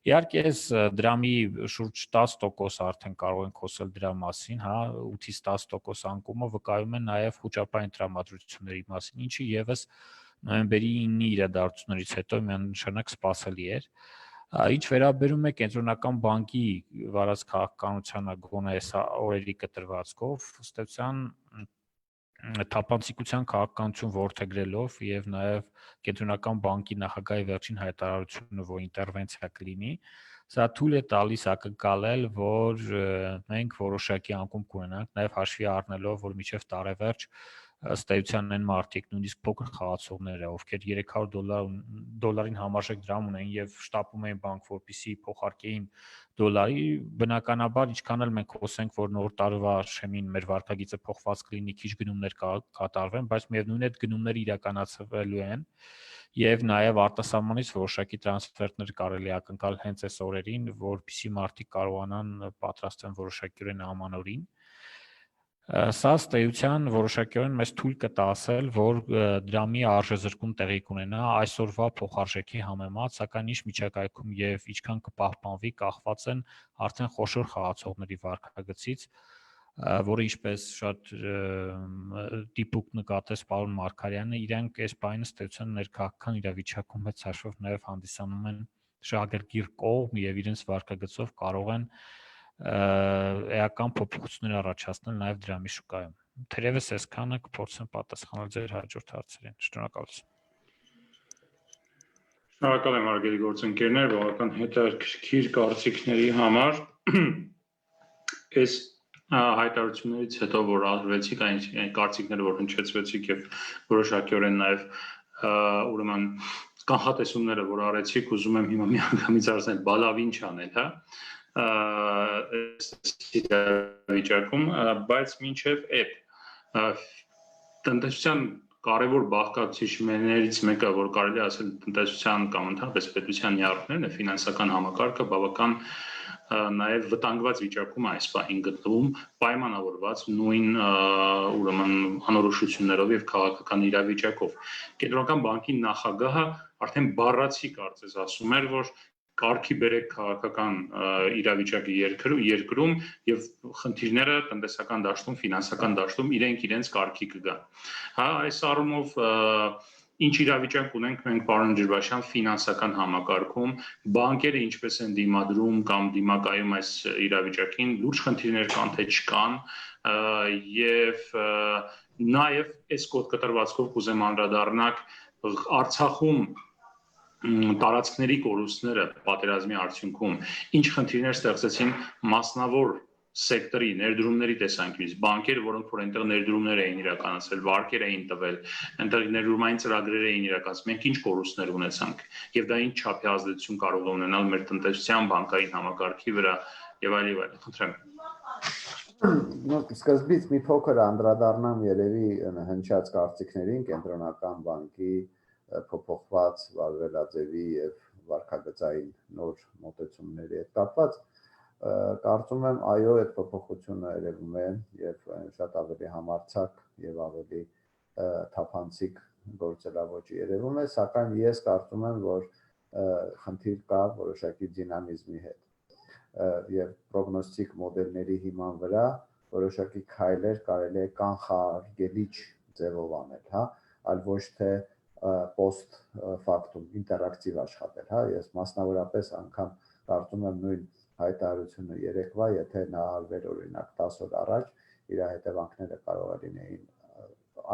Իհարկե, այս դրամի շուրջ 10% արդեն կարող ենք խոսել դրա մասին, 8-ից 10% անկումը վկայում է նաև խոճապային տրամադրությունների մասին, ինչը եւս նոյեմբերի 9-ի իրադարձություններից հետո միանշանակ սպասելի էր։ Ինչ վերաբերում է կենտրոնական բանկի վարած քաղաքականությանը գոնե այս օրերի կտրվածքով, ըստ էության թափանցիկության քաղաքականություն որդեգրելով եւ նաեւ կենտրոնական բանկի նախագահի վերջին հայտարարությունը, որ ինտերվենցիա կլինի, սա թույլ է տալիս ակնկալել, որ մենք որոշակի անկում կունենանք, նաեւ հաշվի առնելով, որ մինչեւ տարեվերջ ըստ էության են մարդիկ նույնիսկ փոքր խաղացողները, ովքեր $300 համարժեք դրամ ունեն եւ շտապում էին բանկ, որպեսզի փոխարկեին դոլարի, բնականաբար ինչքան էլ մենք խոսենք, որ նոր տարվա շեմին մեր վարկագիծը փոխված կլինի, քիչ գնումներ կատարվեն, բայց միևնույն է այդ գնումները իրականացվելու են եւ նաեւ արտասահմանից որոշակի տրանսֆերտներ կարելի է ակնկալ հենց այս օրերին, որպեսզի մարդիկ կարողանան պատրաստեն որոշակիորեն ամանորին։ Սա ստեյության որոշակիորեն մեզ թույլ կտա ասել, որ դրամի արժեզրկում տեղի կունենա այսօրվա փոխարժեքի համեմատ, սակայն ինչ միջակայքում եւ ինչքան կպահպանվի կախված են արդեն խոշոր խաղացողների վարկագծից, որը ինչպես շատ դիպուկ նկատեց պարոն Մարգարյանը, իրենք այս բանը ստեյության ներքաղաքական իրավիճակում հետ հաշվով նաեւ հանդիսանում են շահագրգիռ կողմ եւ իրենց վարկագծով կարող են էական փոփոխություններ առաջացնել նաև դրամի շուկայում։ Թերևս այսքանը կփորձեմ պատասխանել ձեր հաջորդ հարցերին։ Շնորհակալություն։ Շնորհակալ եմ հարգելի գործընկերներ, բավական հետաքրքիր կարծիքների համար։ Այս հայտարարություններից հետո, որ արվեցիք այն կարծիքները, որ հնչեցվեցիք եւ որոշակիորեն նաև ուրեմն կանխատեսումները, որ արեցիք, ուզում եմ հիմա միանգամից ասել, բալավին չանել, հա։ Վիճակում, բայց մինչև այդ տնտեսության կարևոր բաղկացուցիչներից մեկը, որ կարելի ասել տնտեսության կամ ընդհանրապես պետության նյարդերն է, ֆինանսական համակարգը բավական նաև վտանգված վիճակում այս պահին գտնվում, պայմանավորված նույն ուրեմն անորոշություններով եւ քաղաքական իրավիճակով։ Կենտրոնական բանկի նախագահը արդեն բառացի կարծես ասում էր, որ կարգի բերեք քաղաքական իրավիճակի երկրում եւ խնդիրները տնտեսական դաշտում, ֆինանսական դաշտում իրենց կարգի կգան։ Հա, այս առումով ինչ իրավիճակ ունենք մենք պարոն Ջրբաշյան ֆինանսական համակարգում, բանկերը ինչպես են դիմադրում կամ դիմակայում այս իրավիճակին, լուրջ խնդիրներ կան թե չկան եւ նաեւ այս կոտրվածքով կուզեմ անդրադառնալ Արցախում տարածքների կորուստները պատերազմի արդյունքում ինչ խնդիրներ ստեղծեցին մասնավոր սեկտորի ներդրումների տեսանկյունից, բանկերը, որոնք որ այնտեղ ներդրումներ էին իրականացրել, վարկեր էին տվել, այնտեղ ներդրումային ծրագրեր էին իրականացել, մենք ինչ կորուստներ ունեցանք եւ դա ինչ չափի ազդեցություն կարող է ունենալ մեր տնտեսության, բանկային համակարգի վրա եւ այլ, խնդրեմ։ Սկզբից մի փոքր անդրադառնամ երևի հնչած կարծիքներին կենտրոնական բանկի փոփոխված վարվելաձևի եւ վարկագծային նոր մոտեցումների հետ կապված կարծում եմ այո այդ փոփոխությունը երևում է եւ շատ ավելի համարձակ եւ ավելի թափանցիկ գործելավոճի երևում է, սակայն ես կարծում եմ, որ խնդիր կա որոշակի դինամիզմի հետ եւ պրոգնոստիկ մոդելների հիման վրա որոշակի քայլեր կարելի է կանխարգելիչ ձևով անել, հա, այլ ոչ թե post factum ինտերակտիվ աշխատել, հա, ես մասնավորապես անգամ կարծում եմ նույն հայտարարությունը երեկվա, եթե նա արվեր օրինակ 10 օր առաջ, իր հետևանքները կարող է լինեին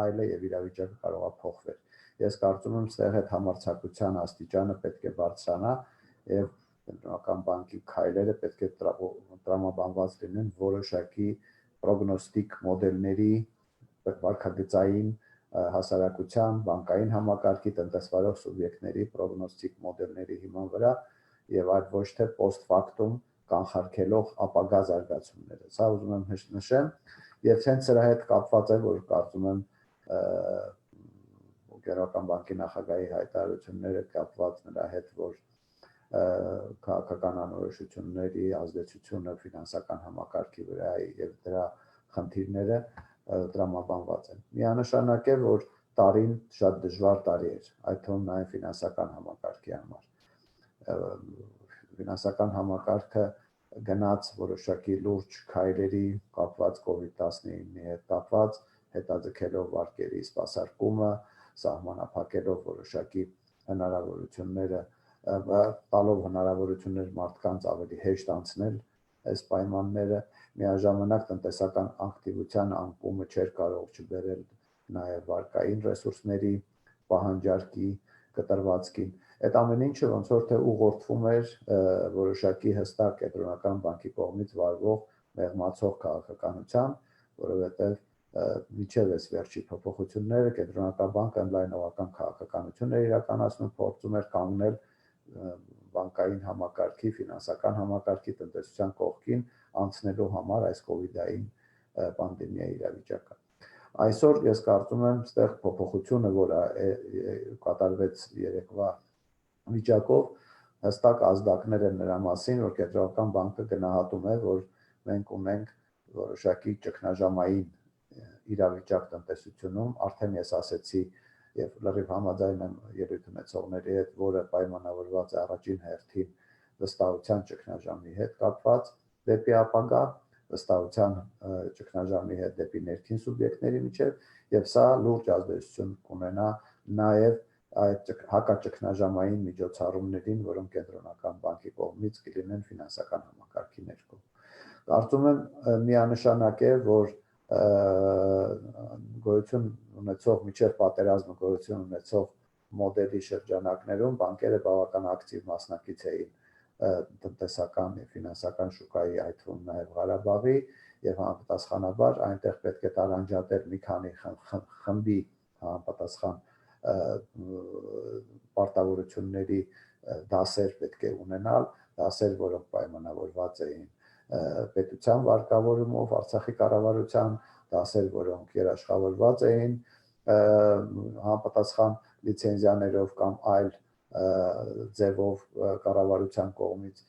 այլ է եւ իրավիճակը կարող է փոխվել։ Ես կարծում եմ, ստեղ այդ համարձակության աստիճանը պետք է բարձրանա եւ կենտրոնական բանկի քայլերը պետք է տրամաբանված լինեն որոշակի պրոգնոստիկ մոդելների վարկագծային հասարակության, բանկային համակարգի, տնտեսվարող սուբյեկտների պրոգնոստիկ մոդելների հիման վրա եւ այլ ոչ թե post factum կանխարգելող ապագա զարգացումները։ Սա ուզում եմ նշեմ եւ հենց սրա հետ կապված է, որ կարծում եմ կենտրոնական բանկի նախագահի հայտարարությունները կապված նրա հետ, որ քաղաքական անորոշությունների ազդեցությունը ֆինանսական համակարգի վրա եւ դրա խնդիրները տրամաբանված են։ Միանշանակ է, որ տարին շատ դժվար տարի էր, այդ թվում նաև ֆինանսական համակարգի համար։ Ֆինանսական համակարգը գնաց որոշակի լուրջ քայլերի կապված COVID-19-ի հետ կապված, հետաձգելով վարկերի սպասարկումը, սահմանափակելով որոշակի հնարավորությունները, տալով հնարավորություններ մարդկանց ավելի հեշտ անցնել այս պայմանները, միաժամանակ տնտեսական ակտիվության անկումը չէր կարող չբերել նաև վարկային ռեսուրսների պահանջարկի կտրվածքին։ Այդ ամեն ինչը ոնց որ թե ուղղորդվում էր որոշակի հստակ կենտրոնական բանկի կողմից վարվող մեղմացող քաղաքականության, որովհետև միջև այս վերջի փոփոխությունները կենտրոնական բանկը ընդլայնողական քաղաքականություն էր իրականացնում, փորձում էր կանգնել բանկային համակարգի, ֆինանսական համակարգի տնտեսության կողքին անցնելու համար այս կոവിഡային պանդեմիայի իրավիճակը։ Այսօր ես կարծում եմ, այստեղ փոփոխությունը, որը կատարվեց երեկվա վիճակով, հստակ ազդակներ են նրա մասին, որ կենտրոնական բանկը գնահատում է, որ մենք ունենք որոշակի ճգնաժամային իրավիճակ տնտեսությունում, արդեն ես ասեցի եւ լրիվ համաձայն եմ ելույթ ունեցողների հետ, որը պայմանավորված է առաջին հերթին վստահության ճգնաժամի հետ կապված դեպի ապագա, վստահության ճգնաժամի հետ դեպի ներքին սուբյեկտների միջև եւ սա լուրջ ազդեցություն կունենա նաեւ այդ հակաճգնաժամային միջոցառումներին, որոնք կենտրոնական բանկի կողմից կլինեն ֆինանսական համակարգի ներքո։ Կարծում եմ միանշանակ է, որ գոյություն ունեցող միջև պատերազմը գոյություն ունեցող մոդելի շրջանակներում բանկերը բավական ակտիվ մասնակից էին տնտեսական եւ ֆինանսական շուկայի, այդ թվում նաեւ Ղարաբաղի, եւ համապատասխանաբար այնտեղ պետք է տարանջատել մի քանի խմբի համապատասխան պարտավորությունների դասեր պետք է ունենալ, դասեր, որոնք պայմանավորված էին պետության վարկավորումով, Արցախի կառավարության դասեր, որոնք երաշխավորված էին համապատասխան լիցենզիաներով կամ այլ ձևով կառավարության կողմից,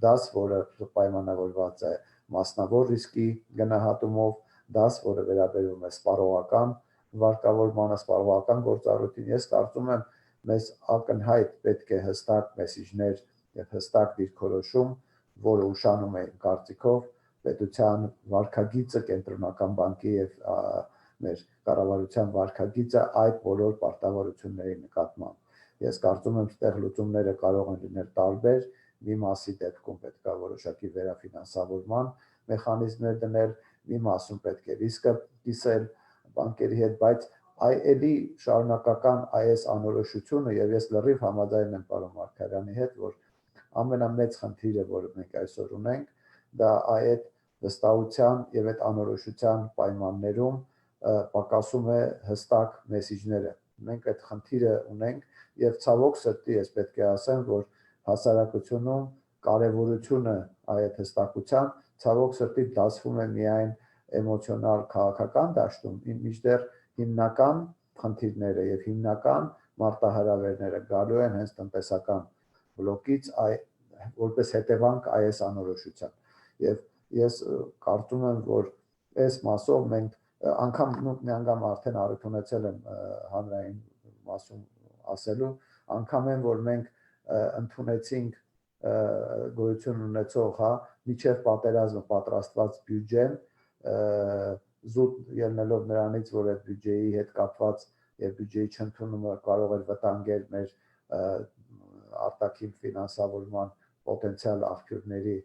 դաս, որը պայմանավորված է մասնավոր ռիսկի գնահատումով, դաս, որը վերաբերում է սպառողական վարկավորմանը, սպառողական գործառույթին, ես կարծում եմ մեզ ակնհայտ պետք է հստակ մեսիջներ եւ հստակ դիրքորոշում, որը ուշանում է կարծիքով պետության վարկագիծը, կենտրոնական բանկի եւ մեր կառավարության վարկագիծը այդ բոլոր պարտավորությունների նկատմամբ։ Ես կարծում եմ, այդտեղ լուծումները կարող են լինել տարբեր, մի մասի դեպքում պետք է որոշակի վերաֆինանսավորման մեխանիզմներ դնել, մի մասում պետք է ռիսկը կիսել բանկերի հետ, բայց այլի շարունակական այս անորոշությունը եւ ես լրիվ համաձայն եմ պարոն Մարգարյանի հետ, որ ամենամեծ խնդիրը, որը մենք այսօր ունենք, դա այդ վստահության եւ այդ անորոշության պայմաններում պակասում է հստակ մեսիջները։ Մենք այդ խնդիրը ունենք եւ ցավոք սրտի ես պետք է ասեմ, որ հասարակությունում կարևորությունը այդ հստակության ցավոք սրտի դասվում է միայն էմոցիոնալ քաղաքական դաշտում, մինչդեռ հիմնական խնդիրները եւ հիմնական մարտահրավերները գալու են հենց տնտեսական բլոկից, որպես հետևանք այս անորոշության։ Եվ ես կարծում եմ, որ այս մասով մենք անգամ արդեն առիթ ունեցել եմ հանրային մասում ասելու, անգամ են, որ մենք ընդունեցինք գոյություն ունեցող, միջև պատերազմը պատրաստված բյուջեն, զուտ ելնելով նրանից, որ այդ բյուջեի հետ կապված եւ բյուջեի չընդունումը կարող էր վտանգել մեր արտաքին ֆինանսավորման պոտենցիալ աղբյուրների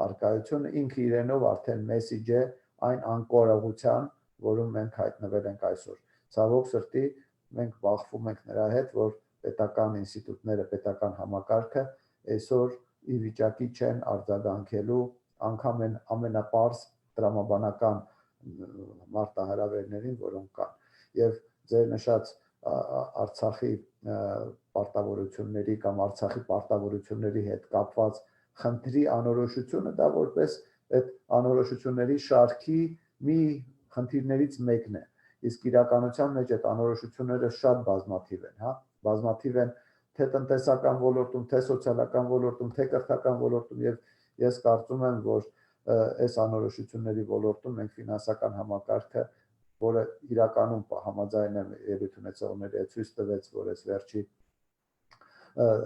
արկայությունը, ինքը իրենով արդեն մեսիջ է այն անկարողության, որում մենք հայտնվել ենք այսօր։ Ցավոք սրտի մենք բախվում ենք նրա հետ, որ պետական ինստիտուտները, պետական համակարգը այսօր ի վիճակի չեն արձագանքելու անգամ են ամենապարզ տրամաբանական մարտահրավերներին, որոնք կան։ Եվ ձեր նշած Արցախի պարտավորությունների կամ Արցախի պարտավորությունների հետ կապված խնդրի անորոշությունը դա որպես այդ անորոշությունների շարքի մի խնդիրներից մեկն է։ Իսկ իրականության մեջ այդ անորոշությունները շատ բազմաթիվ են, բազմաթիվ են թե տնտեսական ոլորտում, թե սոցիալական ոլորտում, թե կրթական ոլորտում եւ ես կարծում եմ, որ այս անորոշությունների ոլորտում մենք ֆինանսական համակարգը, որը իրականում համաձայն եմ ելույթ ունեցողների հետ ցույց տվեց, որ այս վերջի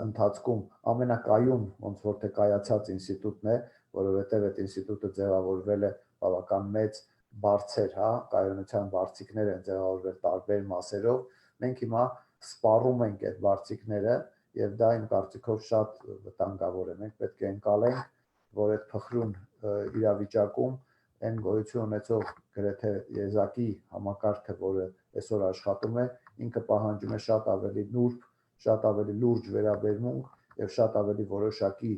ընթացքում ամենակայուն ոնց որ թե կայացած ինստիտուտն է, որովհետև այդ ինստիտուտը ձևավորվել է բավական մեծ բարձր, կայունության բարձիկներ են ձևավորվել տարբեր մասերով, մենք հիմա սպառում ենք այդ բարձիկները եւ դա իմ կարծիքով շատ վտանգավոր է։ Մենք պետք է ընկալենք, որ այդ փխրուն իրավիճակում այն գոյություն ունեցող գրեթե եզակի համակարգը, որը այսօր աշխատում է, ինքը պահանջում է շատ ավելի նուրբ, շատ ավելի լուրջ վերաբերմունք եւ շատ ավելի որոշակի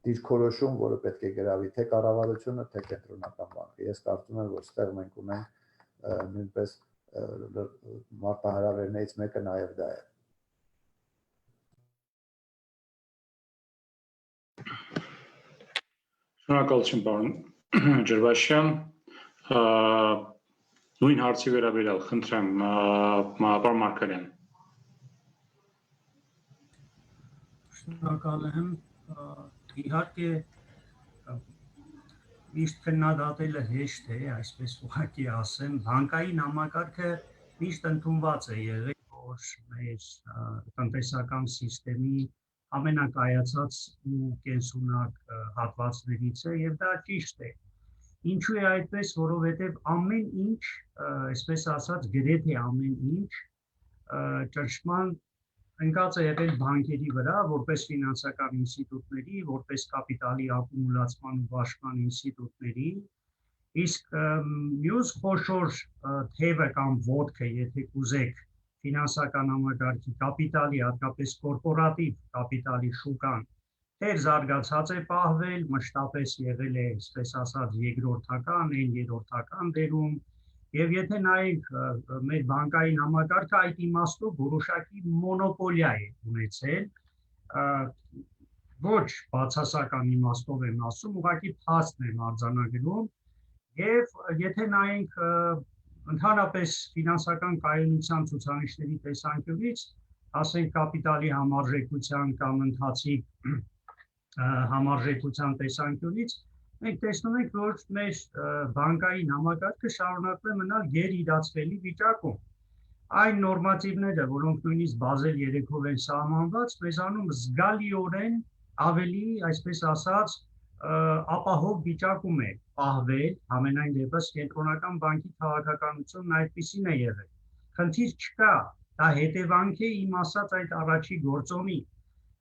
դիրքորոշում, որը պետք է գրավի թե կառավարությունը, թե կենտրոնական բանկը։ Ես կարծում եմ, որ ստեղ մենք ունենք նույնպես մարտահրավերներից մեկը նաեւ դա է։ Շնորհակալություն, պարոն Ջրվաշյան։ Նույն հարցի վերաբերյալ խնդրեմ պարոն Մարգարյան։ Շնորհակալ եմ։ Իհարկե միշտ քննադատելը հեշտ է, այսպես ուղղակի ասեմ, բանկային համակարգը միշտ ընդունված է եղել, որ մեր տնտեսական համակարգի ամենակայացած ու կենսունակ հատվածներից է եւ դա ճիշտ է։ Ինչու է այդպես, որովհետեւ ամեն ինչ, այսպես ասած, գրեթե ամեն ինչ ճնշման ընկած է եղել բանկերի վրա, որպես ֆինանսական ինստիտուտների, որպես կապիտալի ակումուլացման ու բաշխման ինստիտուտների, իսկ մյուս խոշոր թևը կամ ոտքը, եթե կուզեք, ֆինանսական համակարգի կապիտալի, հատկապես կորպորատիվ կապիտալի շուկան, թեր զարգացած է պահվել, մշտապես եղել է, այսպես ասած, երկրորդական, երրորդական դերում, եւ եթե նայենք մեր բանկային համակարգը այդ իմաստով որոշակի մոնոպոլիա է ունեցել, ոչ բացասական իմաստով եմ ասում, ուղղակի փաստն եմ արձանագրում, եւ եթե նայենք ընդհանրապես ֆինանսական կայունության ցուցանիշների տեսանկյունից, ասենք կապիտալի համարժեքության կամ ընթացիկ համարժեքության տեսանկյունից, մենք տեսնում ենք, որ մեր բանկային համակարգը շարունակում է մնալ գերիրացվելի վիճակում։ Այն նորմատիվները, որոնք նույնիսկ Բազել 3-ով են սահմանված, մեզանում զգալիորեն ավելի, այսպես ասած, ապահով վիճակում է պահվել, համենայն դեպս կենտրոնական բանկի քաղաքականությունն այդպիսին է եղել։ Խնդիր չկա, դա հետևանք է իմ ասած այդ առաջի գործոնի։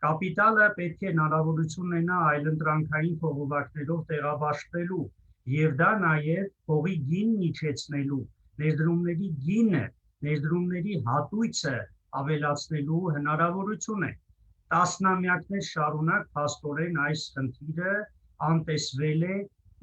Կապիտալը պետք է հնարավորություն ունենա այլընտրանքային փողովակներով տեղաբաշխվելու եւ դա նաեւ փողի գինն իջեցնելու, ներդրումների գինը, ներդրումների հատույցը ավելացնելու հնարավորություն է։ Տասնամյակներ շարունակ փաստորեն այս խնդիրը անտեսվել է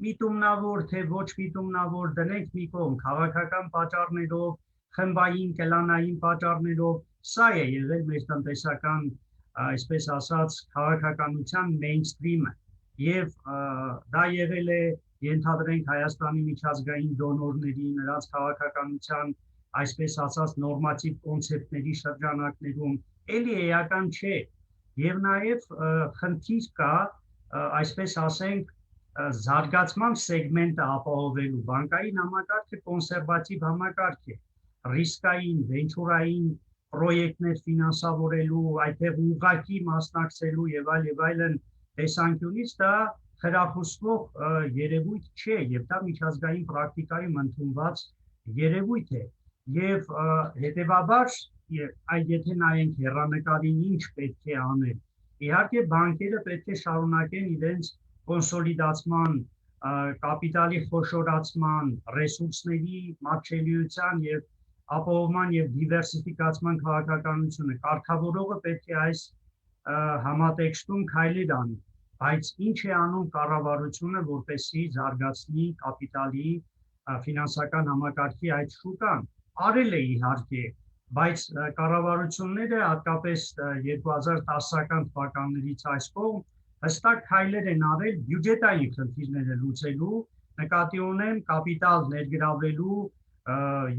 միտումնավոր թե ոչ միտումնավոր դնենք մի կողմ քաղաքական պատճառներով, խմբային կլանային պատճառներով, սա է եղել մեր տնտեսական այսպես ասած քաղաքականության մեյնսթրիմը եւ դա եղել է ենթադրենք Հայաստանի միջազգային դոնորների նրանց քաղաքականության այսպես ասած նորմատիվ կոնցեպտների շրջանակներում էլի էական չէ եւ նաեւ խնդիր կա այսպես ասենք զարգացման սեգմենտը ապահովելու բանկային համակարգը կոնսերվատիվ համակարգ է ռիսկային վենչուրային պրոյեկտներ ֆինանսավորելու, այդտեղ ուղղակի մասնակցելու եւ այլն տեսանկյունից դա խրախուսվող երևույթ չէ եւ դա միջազգային պրակտիկայում ընդունված երևույթ է եւ հետեւաբար եթե նայենք հեռանկարին ինչ պետք է անել իհարկե բանկերը պետք է շարունակեն իրենց կոնսոլիդացման կապիտալի խոշորացման ռեսուրսների մատչելիության եւ ապահովման եւ դիվերսիֆիկացման քաղաքականությունը կարգավորողը պետք է այս համատեքստում քայլեր անի բայց ինչ է անում կառավարությունը որպեսզի զարգացնի կապիտալի ֆինանսական համակարգի այդ շուկան արել է իհարկե բայց կառավարությունները հատկապես 2010-ական թվականներից այս կողմ հստակ քայլեր են արել բյուջետային խնդիրները լուծելու նկատի ունեմ կապիտալ ներգրավելու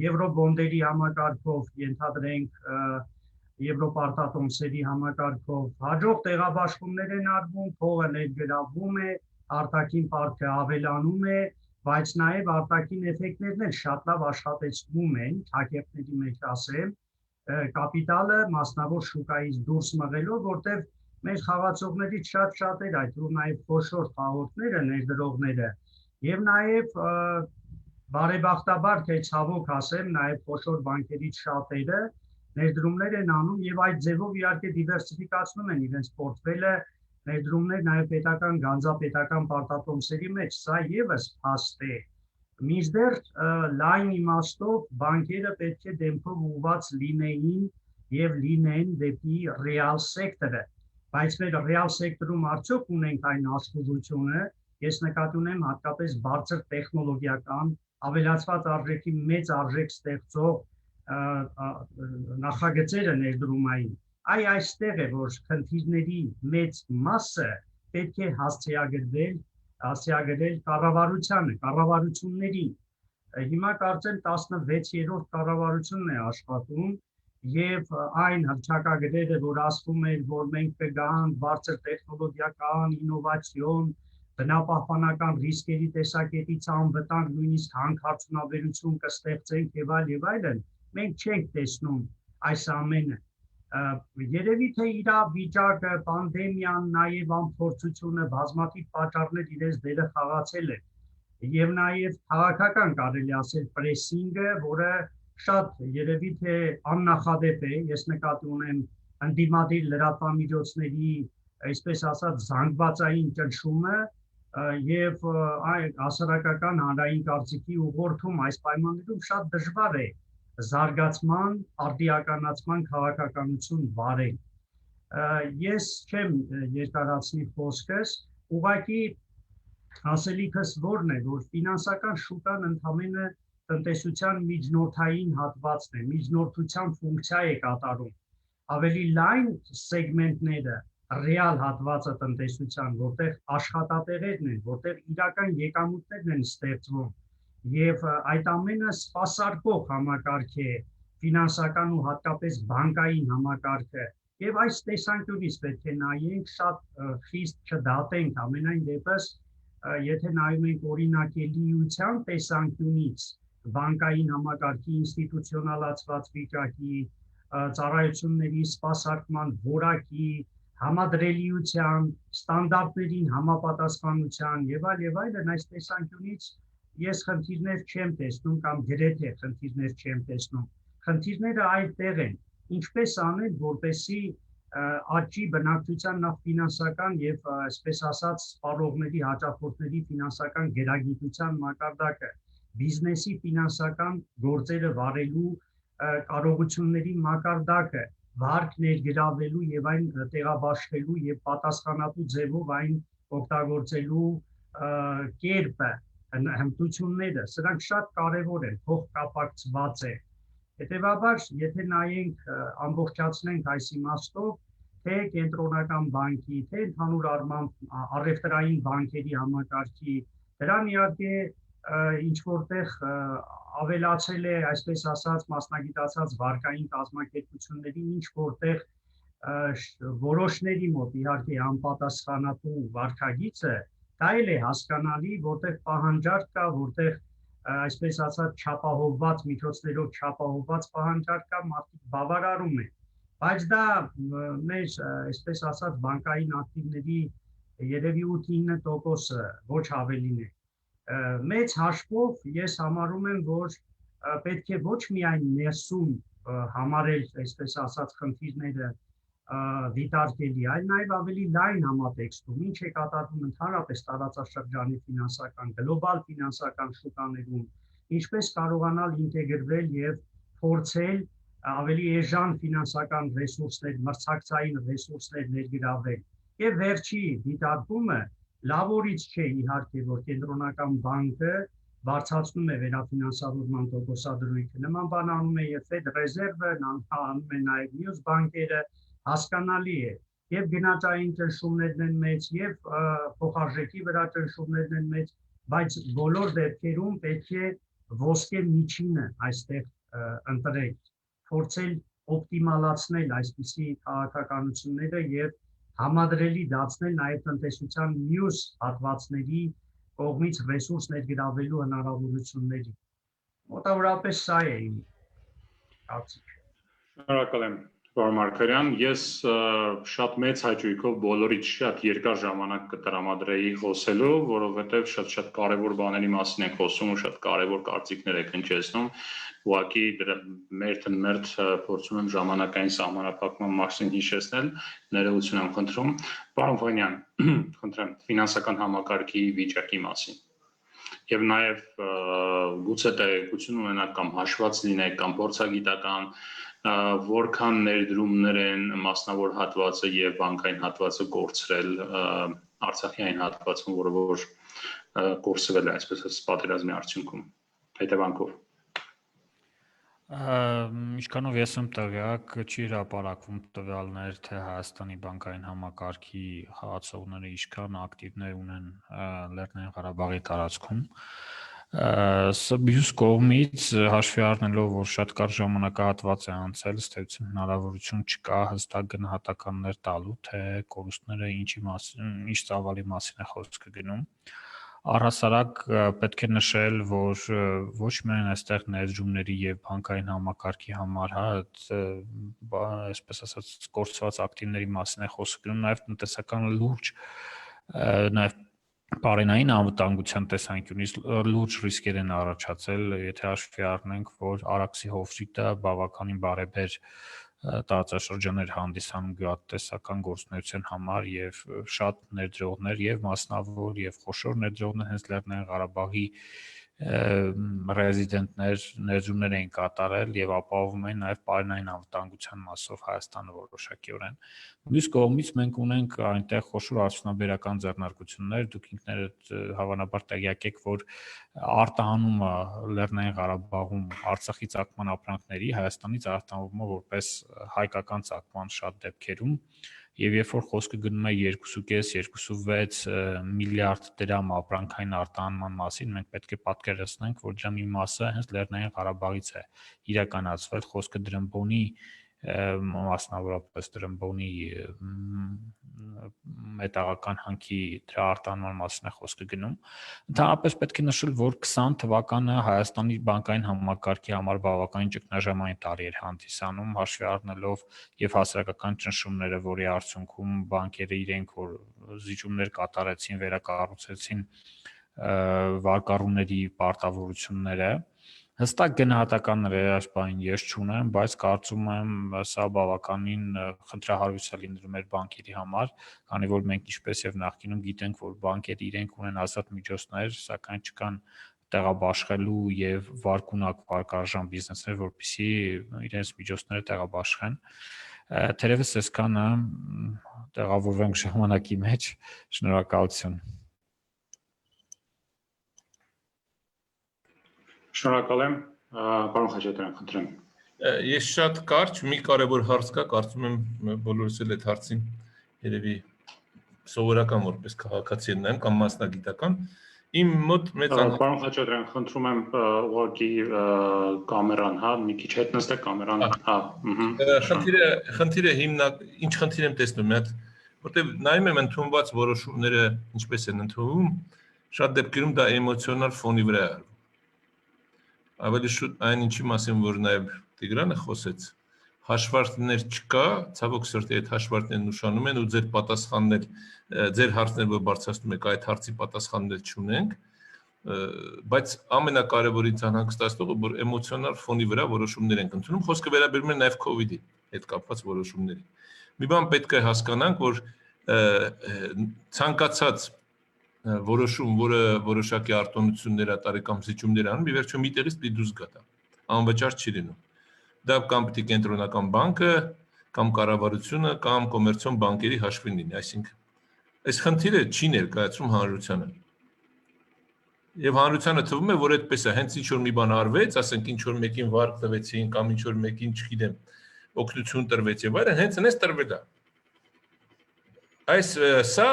Եվրոբոնդերի համակարգով ենթադրենք Եվրոպարտատոմսերի համակարգով հաջող տեղաբաշխումներ են արվում, փողը ներգրավվում է, արտաքին պարտքը ավելանում է, բայց նաև արտաքին էֆեկտներն էլ շատ լավ աշխատեցվում են, հակերտների մեջ ասեմ, կապիտալը մասնավոր շուկայից դուրս մղելով, որտեղ մեր խաղացողներից շատ-շատեր, այդ որ նաև խոշոր խաղողները, ներդրողները, եւ նաև բարեբախտաբար թե ցավոք ասեմ, նաև խոշոր բանկերից շատերը ներդրումներ են անում եւ այդ ձևով իհարկե դիվերսիֆիկացնում են իրենց պորտֆելը ներդրումներ նաև պետական գանձապետական պարտատոմսերի մեջ, սա եւս փաստ է։ Մինչդեռ լայն իմաստով բանկերը պետք է դեմքով ուղղված լինեին եւ լինեն դեպի ռեալ սեկտորը, բայց մեր ռեալ սեկտորում արդյոք ունենք այն աշխուժությունը, ես նկատի ունեմ հատկապես բարձր տեխնոլոգիական ավելացված արժեքի մեծ արժեք ստեղծող նախագծերը ներդրումային այ այստեղ է որ խնդիրների մեծ մասը պետք է հասցեագրել կառավարությանը, կառավարություններին հիմա կարծեմ 16-րդ կառավարությունն է աշխատում եւ այն հռչակագրերը որ ասվում էր որ մենք կգանք բարձր տեխնոլոգիական ինովացիոն բնապահպանական ռիսկերի տեսակետից անվտանգ նույնիսկ հանքարդյունաբերություն կստեղծենք եւ այլն, մենք չենք տեսնում այս ամենը։ Երևի թե իրավիճակը, պանդեմիան, նաեւ անփորձությունը բազմաթիվ պատճառներ իրենց դերը խաղացել է եւ նաեւ քաղաքական կարելի ասել պրեսինգը, որը շատ երևի թե աննախադեպ է, ես նկատի ունեմ ընդդիմադիր լրատվամիջոցների, այսպես ասած, զանգվածային ճնշումը եւ հասարակական հանրային կարծիքի ուղղորդում այս պայմաններում շատ դժվար է զարգացման, արդիականացման քաղաքականություն վարել։ Ես չեմ երկարացնի խոսքս, ուղղակի ասելիքս որն է, որ ֆինանսական շուկան ընդհանրապես տնտեսության միջնորդային հատվածն է, միջնորդության ֆունկցիա է կատարում։ Ավելի լայն սեգմենտները, ռեալ հատվածը տնտեսության, որտեղ աշխատատեղերն են, որտեղ իրական եկամուտներն են ստեղծվում, եւ այդ ամենը սպասարկող համակարգ է, ֆինանսական ու հատկապես բանկային համակարգը, եւ այս տեսանկյունից պետք է նայենք շատ խիստ չդատենք, ամենայն դեպս, եթե նայում ենք օրինակելիության տեսանկյունից, բանկային համակարգի ինստիտուցիոնալացված վիճակի, ծառայությունների սպասարկման որակի, համադրելիության, ստանդարտներին համապատասխանության եւ այլն, այս տեսանկյունից ես խնդիրներ չեմ տեսնում կամ գրեթե խնդիրներ չեմ տեսնում։ Խնդիրները այդտեղ են, ինչպես անել, որպեսզի աճի բնակչության նախ ֆինանսական եւ այսպես ասած սպառողների, հաճախորդների ֆինանսական գերագիտության մակարդակը, բիզնեսի ֆինանսական գործերը վարելու կարողությունների մակարդակը, վարկ ներգրավելու եւ այն տեղաբաշխելու եւ պատասխանատու ձևով այն օգտագործելու կերպը, հմտությունները, սրանք շատ կարեւոր են, փոխկապակցված է։ Հետևաբար, եթե նայենք ամբողջացնենք այս իմաստով, թե կենտրոնական բանկի, թե ընդհանուր առմամբ առևտրային բանկերի համակարգի, դրան իհարկե ինչ որտեղ ավելացել է, այսպես ասած, մասնագիտացած վարկային կազմակերպությունների ինչ որտեղ որոշների մոտ իհարկե անպատասխանատու վարկագիծը, դա էլ է հասկանալի, որտեղ պահանջարկ կա, որտեղ այսպես ասած չափահովված միջոցներով չափահովված պահանջարկ կա, մարդիկ բավարարում են, բայց դա մեր այսպես ասած բանկային ակտիվների երևի 8-9%, ոչ ավելին է։ Մեծ հաշվով ես համարում եմ, որ պետք է ոչ միայն ներսում համարել, այսպես ասած, խնդիրները դիտարկելի, այլ նաև ավելի լայն համատեքստում, ինչ է կատարվում ընդհանրապես տարածաշրջանի ֆինանսական, գլոբալ ֆինանսական շուկաներում, ինչպես կարողանալ ինտեգրվել եւ փորձել ավելի էժան ֆինանսական ռեսուրսներ, մրցակցային ռեսուրսներ ներգրավել։ Եվ վերջի դիտարկումը լավորից չէ իհարկե, որ կենտրոնական բանկը բարձրացնում է վերաֆինանսավորման տոկոսադրույքը, նման բան անում է եւ Fed Reserve-ը, անում է նաեւ մյուս բանկերը, հասկանալի է, եւ գնաճային ճնշումներն են մեծ, եւ փոխարժեքի վրա ճնշումներն են մեծ, բայց բոլոր դեպքերում պետք է ոսկե միջինը այստեղ ընտրել, փորձել օպտիմալացնել այսպիսի քաղաքականությունները եւ համադրելի դարձնել նաեւ տնտեսության մյուս հատվածների կողմից ռեսուրս ներգրավելու հնարավորությունների։ Մոտավորապես սա է իմ կարծիքը։ Շնորհակալ եմ, պարոն Մարգարյան, ես շատ մեծ հաճույքով բոլորից շատ երկար ժամանակ կտրամադրեի խոսելու, որովհետև շատ կարևոր բաների մասին ենք խոսում ու շատ կարևոր կարծիքներ եք հնչեցնում, ուղղակի մերթ փորձում եմ ժամանակային սահմանափակման մասին հիշեցնել, ներողություն եմ խնդրում։ Պարոն Վանյան, խնդրեմ, ֆինանսական համակարգի վիճակի մասին եւ նաեւ գուցե տեղեկություն ունենաք կամ հաշված լինեք կամ փորձագիտական որքան ներդրումներ են մասնավոր հատվածը եւ բանկային հատվածը կորցրել Արցախի այն հատվածում, որը որ կորսվել է, այսպես ասած, պատերազմի արդյունքում, հետևանքով։ Ինչքանով ես եմ տեղյակ, չի հրապարակվում տվյալներ, թե Հայաստանի բանկային համակարգի խաղացողները ինչքան ակտիվներ ունեն Լեռնային Ղարաբաղի տարածքում։ Մյուս կողմից հաշվի առնելով, որ շատ կարճ ժամանակահատված է անցել, ըստ էության հնարավորություն չկա հստակ գնահատականներ տալու, թե կորուստները ինչ ծավալի մասին է խոսքը գնում։ Առհասարակ պետք է նշել, որ ոչ միայն այստեղ ներդրումների եւ բանկային համակարգի համար, այսպես ասած, կորցված ակտիվների մասին է խոսքը գնում, նաեւ տնտեսական լուրջ, նաեւ Բարենային անվտանգության տեսանկյունից լուրջ ռիսկեր են առաջացել, եթե հաշվի առնենք, որ Արաքսի հովիտը բավականին բարեբեր տարածաշրջաններ հանդիսանում գյուղատնտեսական գործունեության համար եւ շատ ներդրողներ եւ մասնավոր եւ խոշոր ներդրողներ հենց Լեռնային Ղարաբաղի ռեզիդենտներ ներդրումներ էին կատարել եւ ապահովում են նաեւ բարենային անվտանգության մասով Հայաստանը որոշակիորեն։ Մյուս կողմից մենք ունենք այնտեղ խոշոր արդյունաբերական ձեռնարկություններ, դուք ինքներդ հավանաբար տեղյակ եք, որ արտահանումը Լեռնային Ղարաբաղում Արցախի ցակման ապրանքների Հայաստանից արտահանվում է որպես հայկական ցակման շատ դեպքերում եւ երբ որ խոսքը գնում է 2.5-2.6 միլիարդ դրամ ապրանքային արտահանման մասին, մենք պետք է պատկերացնենք, որ դրա մի մասը հենց Լեռնային Ղարաբաղից է իրականացվել, խոսքը դրամբոնի մասնավորապես դրամբոնի մետաղական հանքի դրա արտահանման մասին է խոսքը գնում։ Ընդհանրապես պետք է նշել, որ 20 թվականը Հայաստանի բանկային համակարգի համար բավականին ճգնաժամային տարի էր հանդիսանում, հաշվի առնելով եւ հասարակական ճնշումները, որի արդյունքում բանկերը իրենք որ զիջումներ կատարեցին, վերակառուցեցին վարկառուների պարտավորությունները Հստակ գնահատականներ այս բանին ես չունեմ, բայց կարծում եմ սա բավականին խնդրահարույց է լինելու մեր բանկերի համար, քանի որ մենք ինչպես եւ նախկինում գիտենք, որ բանկերը իրենք ունեն ազատ միջոցներ, սակայն չկան տեղաբաշխելու եւ վարկունակ վարկարժան բիզնեսներ, որպեսզի իրենց միջոցները տեղաբաշխեն։ Թերևս այսքանը տեղավորվենք ժամանակի մեջ։ Շնորհակալություն։ Շնորհակալ եմ, պարոն Խաչատրյան, խնդրեմ։ Ես շատ կարճ մի կարևոր հարց կա, կարծում եմ բոլորս էլ այդ հարցին երևի սովորական որպես քաղաքացի են նայում կամ մասնագիտական։ Իմ մոտ մեծ Պարոն Խաչատրյան, խնդրում եմ ուղղակի կամերան, հա, մի քիչ հետ նստեք կամերան, հա։ Խնդիրը ինչ խնդիր եմ տեսնում, մի հատ, որտեղ նայում եմ ընդունված որոշումները ինչպես են ընդունվում, շատ դեպքերում դա էմոցիոնալ ֆոնի վրա է ավելի շուտ այն ինչի մասին, որ նաև Տիգրանը խոսեց, հաշվարկներ չկա, ցավոք սրտի այդ հաշվարկներն նշանում են ու ձեր պատասխաններ, ձեր հարցները որ բարձրացնում եք, այդ հարցի պատասխաններ չունենք, բայց ամենակարևորից անհանգստացնողը, որ էմոցիոնալ ֆոնի վրա որոշումներ են ընդունում, խոսքը վերաբերում է նաև COVID-ի հետ կապված որոշումների։ Մի բան պետք է հասկանանք, որ ցանկացած որոշում, որը որոշակի արտոնություններ է տարեկան զիջումներ անում, ի վերջո միտեղից պիտի դուրս գա դա, անվճար չի լինում։ Դա կամ պիտի կենտրոնական բանկը, կամ կառավարությունը, կամ կոմերցիոն բանկերի հաշվին լինի, այսինքն այս խնդիրը չի ներկայացում հանրությանը։ Եվ հանրությանը թվում է, որ այդպես է, հենց ինչ որ մի բան արվեց, ասենք ինչ որ մեկին վարկ տվեցին, կամ ինչ որ մեկին, չգիտեմ, օգնություն տրվեց եւ այլն, հենց այնպես տրվել է։ Այս սա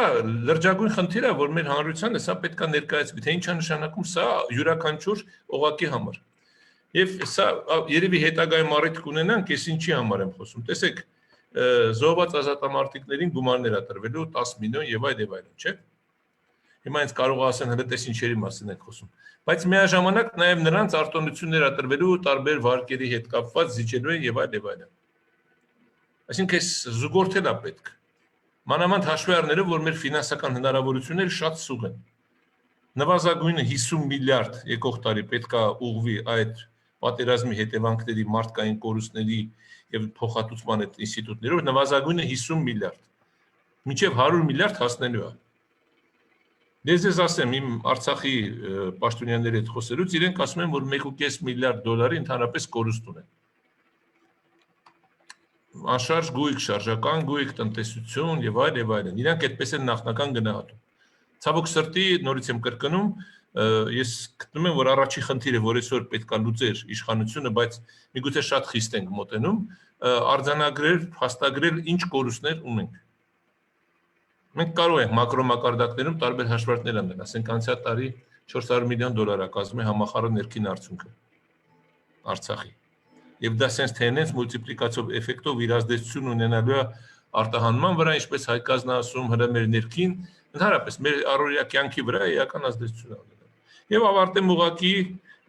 լրջագույն խնդիր է, որ մեր հանրությանը սա պետք է ներկայացվի, թե ինչ է նշանակում սա յուրաքանչյուր օղակի համար։ Եվ սա երևի հետագայում առիթ կունենանք, ես ինչի համար եմ խոսում։ Տեսեք, զոհված ազատամարտիկներին գումարներ է տրվելու 10 միլիոն եւ այլն, չէ՞։ Հիմա ինձ կարող ասեն, հələ տես ինչերի մասին եք խոսում։ Բայց միաժամանակ նաեւ նրանց արտոնություններ է տրվելու տարբեր վարկերի հետ կապված զիջելու են եւ այլն։ Այսինքն էս զուգորդել է պետք։ Մանավանդ հաշվի առնելով, որ մեր ֆինանսական հնարավորությունները շատ սուղ են։ Նվազագույնը 50 միլիարդ եկող տարի պետք է ուղղվի այդ պատերազմի հետևանքների, մարդկային կորուստների եւ փոխհատուցման այդ ինստիտուտներով, նվազագույնը 50 միլիարդ։ Մինչեւ 100 միլիարդ հասնելու է։ Ես ասեմ, իմ Արցախի պաշտոնյաների հետ խոսելուց իրենք ասում են, որ 1.5 միլիարդ դոլարի ընդհանրապես կորուստ ունեն։ Անշարժ գույք, շարժական գույք, տնտեսություն եւ այլն։ Իրանք այդպես են նախնական գնահատում։ Ցավոք սրտի, նորից եմ կրկնում, ես գտնում եմ, որ առաջի խնդիրը, որ այսօր պետք է լուծեր իշխանությունը, բայց միգուցե շատ խիստ ենք մոտենում, արձանագրել, հաստագրել ինչ կորուստներ ունենք։ Մենք կարող ենք մակրոմակարդակներում տարբեր հաշվարկներ անել, ասենք անցյալ տարի 400 միլիոն դոլար է կազմում համախառն ներքին արդյունքը Արցախի։ Եվ դա sense tendency մուլտիպլիկացիվ էֆեկտով իր ազդեցություն ունենալու է արտահանման վրա, ինչպես Հայկազն ասում, հրա մեր ներքին, ընդհանրապես մեր առօրյա կյանքի վրա էական ազդեցություն ունենալու։ Եվ ավարտեմ ուղղակի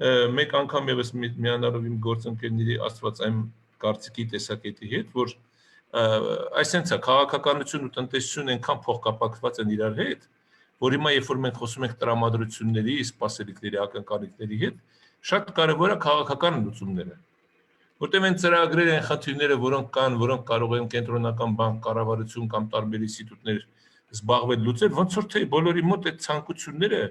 մեկ անգամ եւս միանալով իմ գործընկերների աստվածային կարծիքի տեսակետի հետ, որ այսինքն քաղաքականություն ու տնտեսություն այնքան փոխկապակցված են իրար հետ, որ հիմա երբ որ մենք խոսում ենք տրամադրությունների, սպասելիքների, ակնկալիքների հետ, շատ կարևոր է քաղաքական լուծումները։ Որտեղ են ծրագրեր են խնդիրները, որոնք կան, որոնք կարող են կենտրոնական բանկ, կառավարություն կամ տարբեր ինստիտուտներ զբաղվել լուծել, ոնց որ թե բոլորի մոտ այդ ցանկությունները,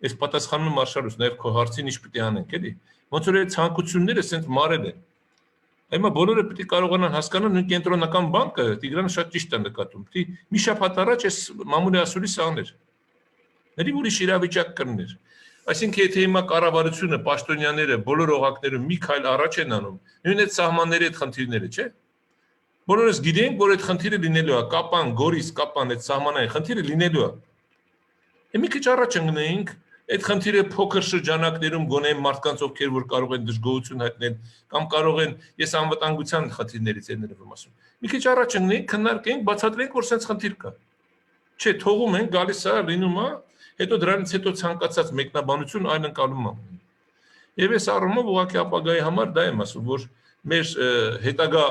այս պատասխանում եմ Արշալուս, նաև քո հարցին ինչ պիտի անենք, էլի։ Ոնց որ այդ ցանկությունները սենց մարել են։ Հիմա բոլորը պիտի կարողանան հասկանալ նույն կենտրոնական բանկը, Տիգրանը շատ ճիշտ է նկատում, պիտի մի շաբաթ առաջ այս Մամուլի ասուլիսը աներ։ Ների ուրիշ իրավիճակ կներ։ Այսինքն եթե հիմա կառավարությունը, պաշտոնյաները բոլոր օղակներում մի քայլ առաջ են անում, նույն այդ սահմանների այդ խնդիրները, չէ՞։ Բոլորս գիտենք, որ այդ խնդիրը լինելու է, կապան, գորիս, կապան, այդ սահմանային խնդիրը լինելու է։ Մի քիչ առաջ ընկնեինք, այդ խնդիրը փոքր շրջանակներում գոնե մարդկանց ովքեր որ կարող են դժգոհություն հայտնել կամ կարող են, ես անվտանգության խնդիրներից եմ ներվում ասում։ Մի քիչ առաջ ընկնեինք, քննարկենք, բացատրենք, որ sense խնդիր կա։ Չէ, թողում են, գալիս է, լինում է, հետո դրանից հետո ցանկացած մեկնաբանություն այլ ընկալում է։ Եվ այս առումով ուղղակի ապագայի համար դա եմ ասում, որ մեր հետագա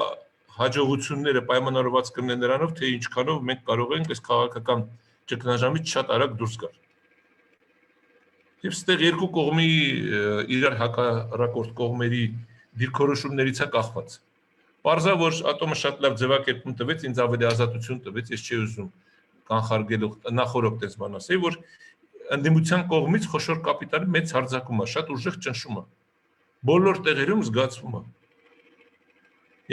հաջողությունները պայմանավորված կլինեն նրանով, թե ինչքանով մենք կարող ենք այս քաղաքական ճգնաժամից շատ արագ դուրս գալ։ Եվ ստեղ երկու կողմի իրար հակառակորդ կողմերի դիրքորոշումներից է կախված։ Պարզա որ ատոմը շատ լավ ձևակերպում տվեց, ինձ ավելի ազատություն տվեց, ես չի ուզում կանխարգելու նախորդ այս բան ասեի, որ ընդդիմության կողմից խոշոր կապիտալի մեծ հարձակում է, շատ ուժեղ ճնշում է։ Բոլոր տեղերում զգացվում է։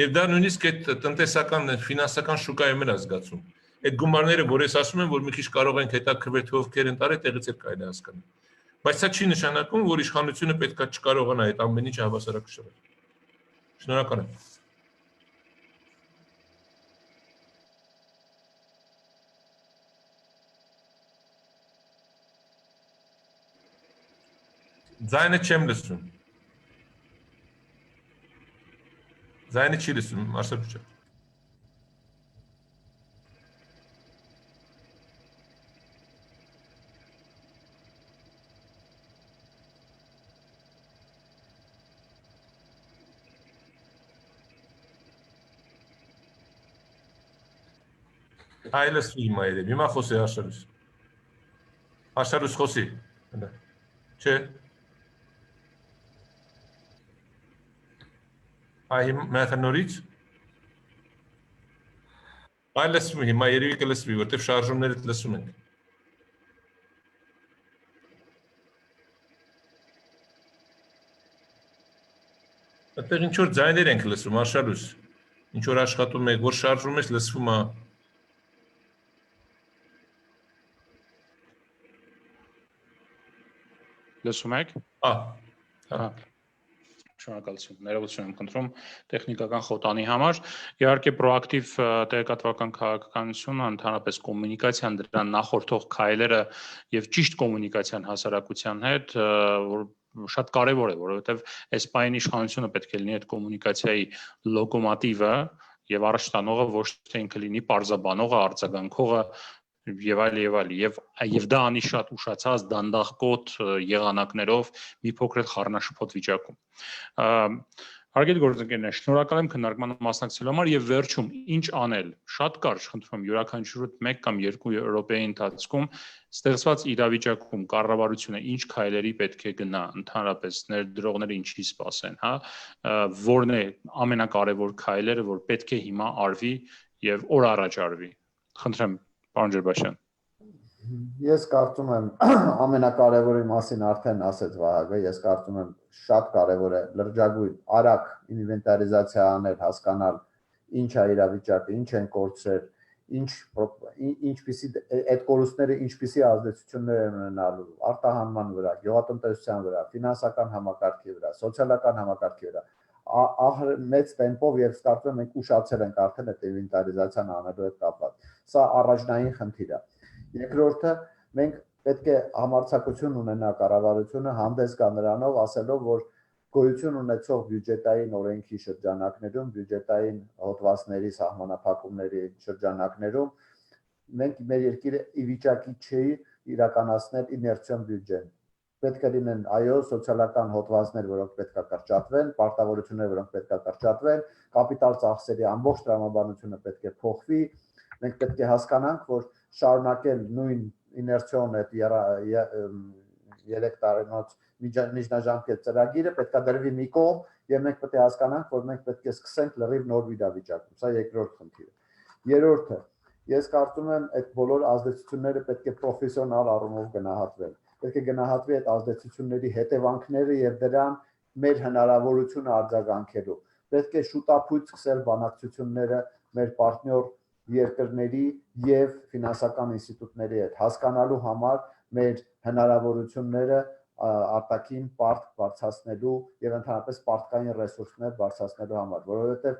Եվ դա նույնիսկ այդ տնտեսական, ֆինանսական շուկայում էլ է զգացում։ Այդ գումարները, որ ես ասում եմ, որ մի քիչ կարող ենք հետաքրքրվել թե ովքեր են տարել, տեղից էլ կարելի հասկանալ։ Բայց դա չի նշանակում, որ իշխանությունը պետք է չկարողանա այդ ամեն ինչը հավասարակշռել։ Շնորհակալ եմ։ Ձայնը չեմ լսում։ Ձայնը չի լսում, Արշակ ջան։ Այ լսվի հիմա երևի, հիմա խոսի Արշալուս։ Արշալուս խոսի։ Չէ։ Այ հիմա նորից։ Այ լսվում է, հիմա երևի կլսվի, որտեղ շարժումները լսում ենք։ Այդտեղ ինչ որ ձայներ ենք լսում, Արշալուս։ Ինչ որ աշխատում եք, որ շարժում ես լսվում է։ Լսում եք։ Հա։ Շնորհակալություն։ Ներողություն եմ խնդրում տեխնիկական խոտանի համար։ Իհարկե պրոակտիվ տեղեկատվական քաղաքականությունը, ընդհանրապես կոմունիկացիան, դրան նախորդող քայլերը եւ ճիշտ կոմունիկացիան հասարակության հետ, որ շատ կարեւոր է, որովհետեւ այս պայն իշխանությունը պետք է լինի այդ կոմունիկացիայի լոկոմոտիվը եւ առաջ տանողը, ոչ թե ինքը լինի պարզաբանողը, արձագանքողը եւ այլ եւ դա անի շատ ուշացած դանդաղկոտ եղանակներով մի փոքր խառնաշփոթ վիճակում։ Հարգելի գործընկերներ, շնորհակալ եմ քննարկմանը մասնակցելու համար եւ վերջում ինչ անել։ Շատ կարճ խնդրում յուրաքանչյուրդ 1 կամ 2 րոպեի ընթացքում ստեղծված իրավիճակում կառավարությունը ինչ քայլերի պետք է գնա, ընդհանրապես ներդրողները ինչի սպասեն, հա, որն է ամենակարևոր քայլերը, որ պետք է հիմա արվի եւ օր առաջ արվի։ Խնդրեմ Պարոն Ջերբաշյան։ Ես կարծում եմ ամենակարևորի մասին արդեն ասեց Վահագը, ես կարծում եմ շատ կարևոր է լրջագույն արագ ինվենտարիզացիա անել, հասկանալ ինչ է իրավիճակը, ինչ են կորցրել, ինչպիսի այդ կորուստները ինչպիսի ազդեցություններ են ունենալու արտահանման վրա, գյուղատնտեսության վրա, ֆինանսական համակարգի վրա, սոցիալական համակարգի վրա։ Մեծ տեմպով եւ ստարտում ենք ուշացել ենք արդեն այդ ինվենտարիզացիան անելու հետ կապված։ Սա առաջնային խնդիր է։ Երկրորդը մենք պետք է համարձակություն ունենա կառավարությունը հանդես գա նրանով, ասելով, որ գոյություն ունեցող բյուջետային օրենքի շրջանակներում, բյուջետային հոդվածների սահմանափակումների շրջանակներում մենք մեր երկիրը ի վիճակի չի իրականացնել իներցիոն բյուջեն։ Պետք է լինեն այո սոցիալական հոդվածներ, որոնք պետք է կրճատվեն, պարտավորություններ, որոնք պետք է կրճատվեն, կապիտալ ծախսերի ամբողջ տրամաբանությունը պետք է փոխվի։ Մենք պետք է հասկանանք, որ շարունակել նույն իներցիոն այդ 3 տարենոց միջնաժամկետ ծրագիրը պետք է դրվի մի կողմ եւ մենք պետք է հասկանանք, որ մենք պետք է սկսենք լրիվ նոր վիճակում։ Սա երկրորդ խնդիրը։ Երրորդը, ես կարծում եմ այդ բոլոր ազդեցությունները պետք է պրոֆեսիոնալ առումով գնահատվեն։ Պետք է գնահատվի այդ ազդեցությունների հետևանքները եւ դրան մեր հնարավորությունը արձագանքելու։ Պետք է շուտապույտ սկսել բանակցությունները մեր պարտներ երկրների եւ ֆինանսական ինստիտուտների հետ հասկանալու համար մեր հնարավորությունները արտաքին պարտք բարձրացնելու եւ ընդհանրապես պարտքային ռեսուրսներ բարձրացնելու համար, որովհետեւ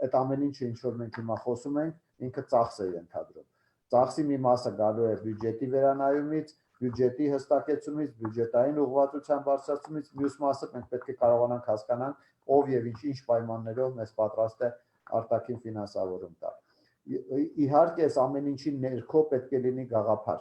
այդ ամեն ինչը ինչ որ մենք հիմա խոսում ենք, ինքը ծախս է ենթադրում։ Ծախսի մի մասը գալու է բյուջետի վերանայումից, բյուջետի հստակեցումից, բյուջետային ուղղվածության բարձրացումից, մյուս մասը մենք պետք է կարողանանք հասկանանք ով եւ ինչ պայմաններով մեզ պատրաստ է արտաքին ֆինանսավորում տալ։ Իհարկե, այս ամեն ինչի ներքո պետք է լինի գաղափար։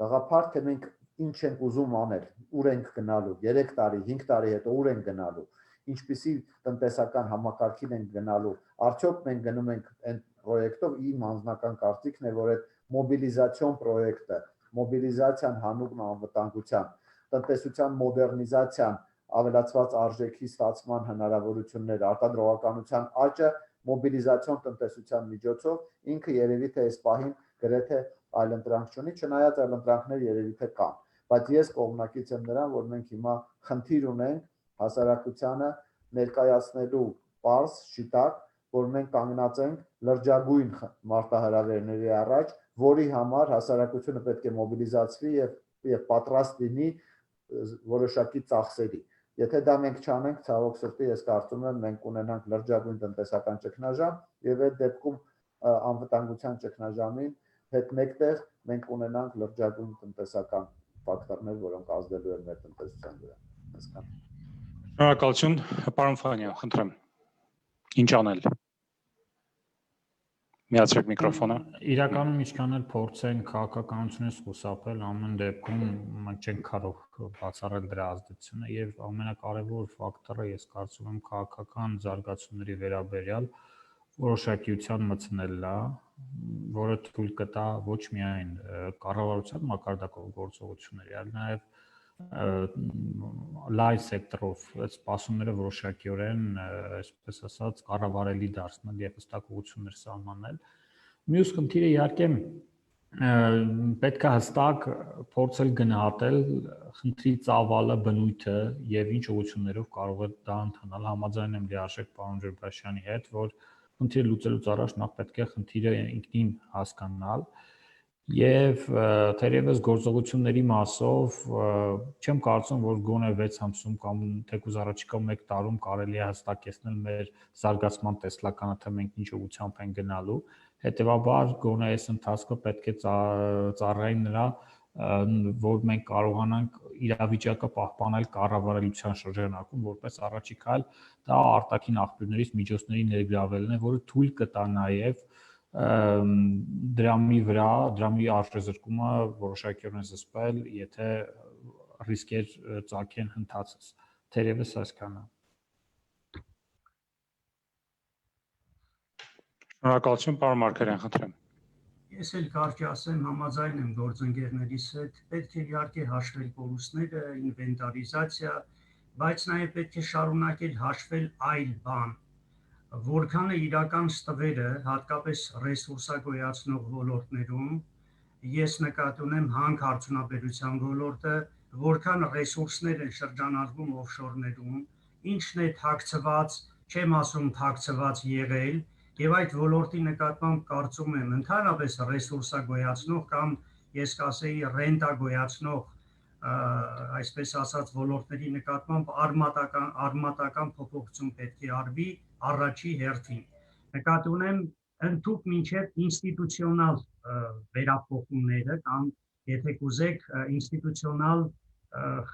Գաղափար, թե մենք ինչ ենք ուզում անել, ուր ենք գնալու, 3 տարի, 5 տարի հետո ուր ենք գնալու, ինչպիսի տնտեսական համակարգին ենք գնալու, արդյոք մենք գնում ենք այն պրոյեկտով, իմ անձնական կարծիքն է, որ այդ մոբիլիզացիոն պրոյեկտը, մոբիլիզացիան հանուն անվտանգության, տնտեսության մոդեռնիզացիան, ավելացված արժեքի ստացման հնարավորություններ, արտադրողականության աճը մոբիլիզացիոն տնտեսության միջոցով ինքը երևի թե այս պահին գրեթե այլընտրանք չունի, չնայած այլընտրանքներ երևի թե կան, բայց ես կողմնակից եմ նրան, որ մենք հիմա խնդիր ունենք հասարակությանը ներկայացնելու պարզ շիտակ, որ մենք կանգնած ենք լրջագույն մարտահրավերների առաջ, որի համար հասարակությունը պետք է մոբիլիզացվի եւ պատրաստ լինի որոշակի ծախսերի։ Եթե դա մենք չանենք, ցավոք սրտի, ես կարծում եմ մենք ունենանք լրջագույն տնտեսական ճգնաժամ եւ այդ դեպքում անվտանգության ճգնաժամին հետ մեկտեղ մենք ունենանք լրջագույն տնտեսական ֆակտորներ, որոնք ազդելու են մեր տնտեսության վրա։ Հասկանա։ Շնորհակալություն, պարոն Ֆանյան, խնդրեմ։ Ինչ անել։ Միացրեք միկրոֆոնը։ Իրականում ինչքան էլ փորձեն քաղաքականությունից խուսափել, ամեն դեպքում մենք չենք կարող բացառել դրա ազդեցությունը եւ ամենակարևոր ֆակտորը ես կարծում եմ քաղաքական զարգացումների վերաբերյալ որոշակիության մտցնելն է, որը թույլ կտա ոչ միայն կառավարության մակարդակով գործողությունների, այլ նաեւ լայն սեկտորով այդ սպասումները որոշակիորեն, այսպես ասած, կառավարելի դարձնել եւ հստակություններ սահմանել։ Մյուս խնդիրը իհարկե պետք է հստակ փորձել գնահատել խնդրի ծավալը, բնույթը եւ ինչ ուղղություններով կարող է դա ընթանալ։ Համաձայն եմ լիարժեք պարոն Ջրբաշյանի հետ, որ խնդիրը լուծելուց առաջ նախ պետք է խնդիրը ինքնին հասկանալ եւ թերևս գործողությունների մասով չեմ կարծում, որ գոնե 6 ամսում կամ թեկուզ առաջիկա 1 տարում կարելի է հստակեցնել մեր զարգացման տեսլականը, թե մենք ինչ ուղղությամբ ենք գնալու։ Հետևաբար գոնե այս ընթացքը պետք է ծառայի նրա, որ մենք կարողանանք իրավիճակը պահպանել կառավարելիության շրջանակում, որպես առաջի քայլ դա արտաքին աղբյուրներից միջոցների ներգրավելն է, որը թույլ կտա նաեւ դրամի արժեզրկումը որոշակիորեն զսպել, եթե ռիսկեր ծագեն հնդածս, թերևս այսքանը։ Շնորհակալություն, պարոն Մարգարյան, խնդրեմ։ Ես էլ կարճ ասեմ, համաձայն եմ գործընկերներիս հետ, պետք է իհարկե հաշվել կորուստները, ինվենտարիզացիա, բայց նաև պետք է շարունակել հաշվել այլ բան, որքան է իրական ստվերը, հատկապես ռեսուրսագոյացնող ոլորտներում, ես նկատի ունեմ հանքարդյունաբերության ոլորտը, որքան ռեսուրսներ են շրջանառվում օֆշորներում, ինչն է թաքցված, չեմ ասում թաքցված եղել, եւ այդ ոլորտի նկատմամբ կարծում եմ ընդհանրապես ռեսուրսագոյացնող կամ ես կասեի ռենտագոյացնող, այսպես ասած ոլորտների նկատմամբ արմատական փոփոխություն պետք է արվի առաջի հերթին։ Նկատի ունեմ ընդհանուր մինչև ինստիտուցիոնալ վերափոխումները կամ եթե կուզեք ինստիտուցիոնալ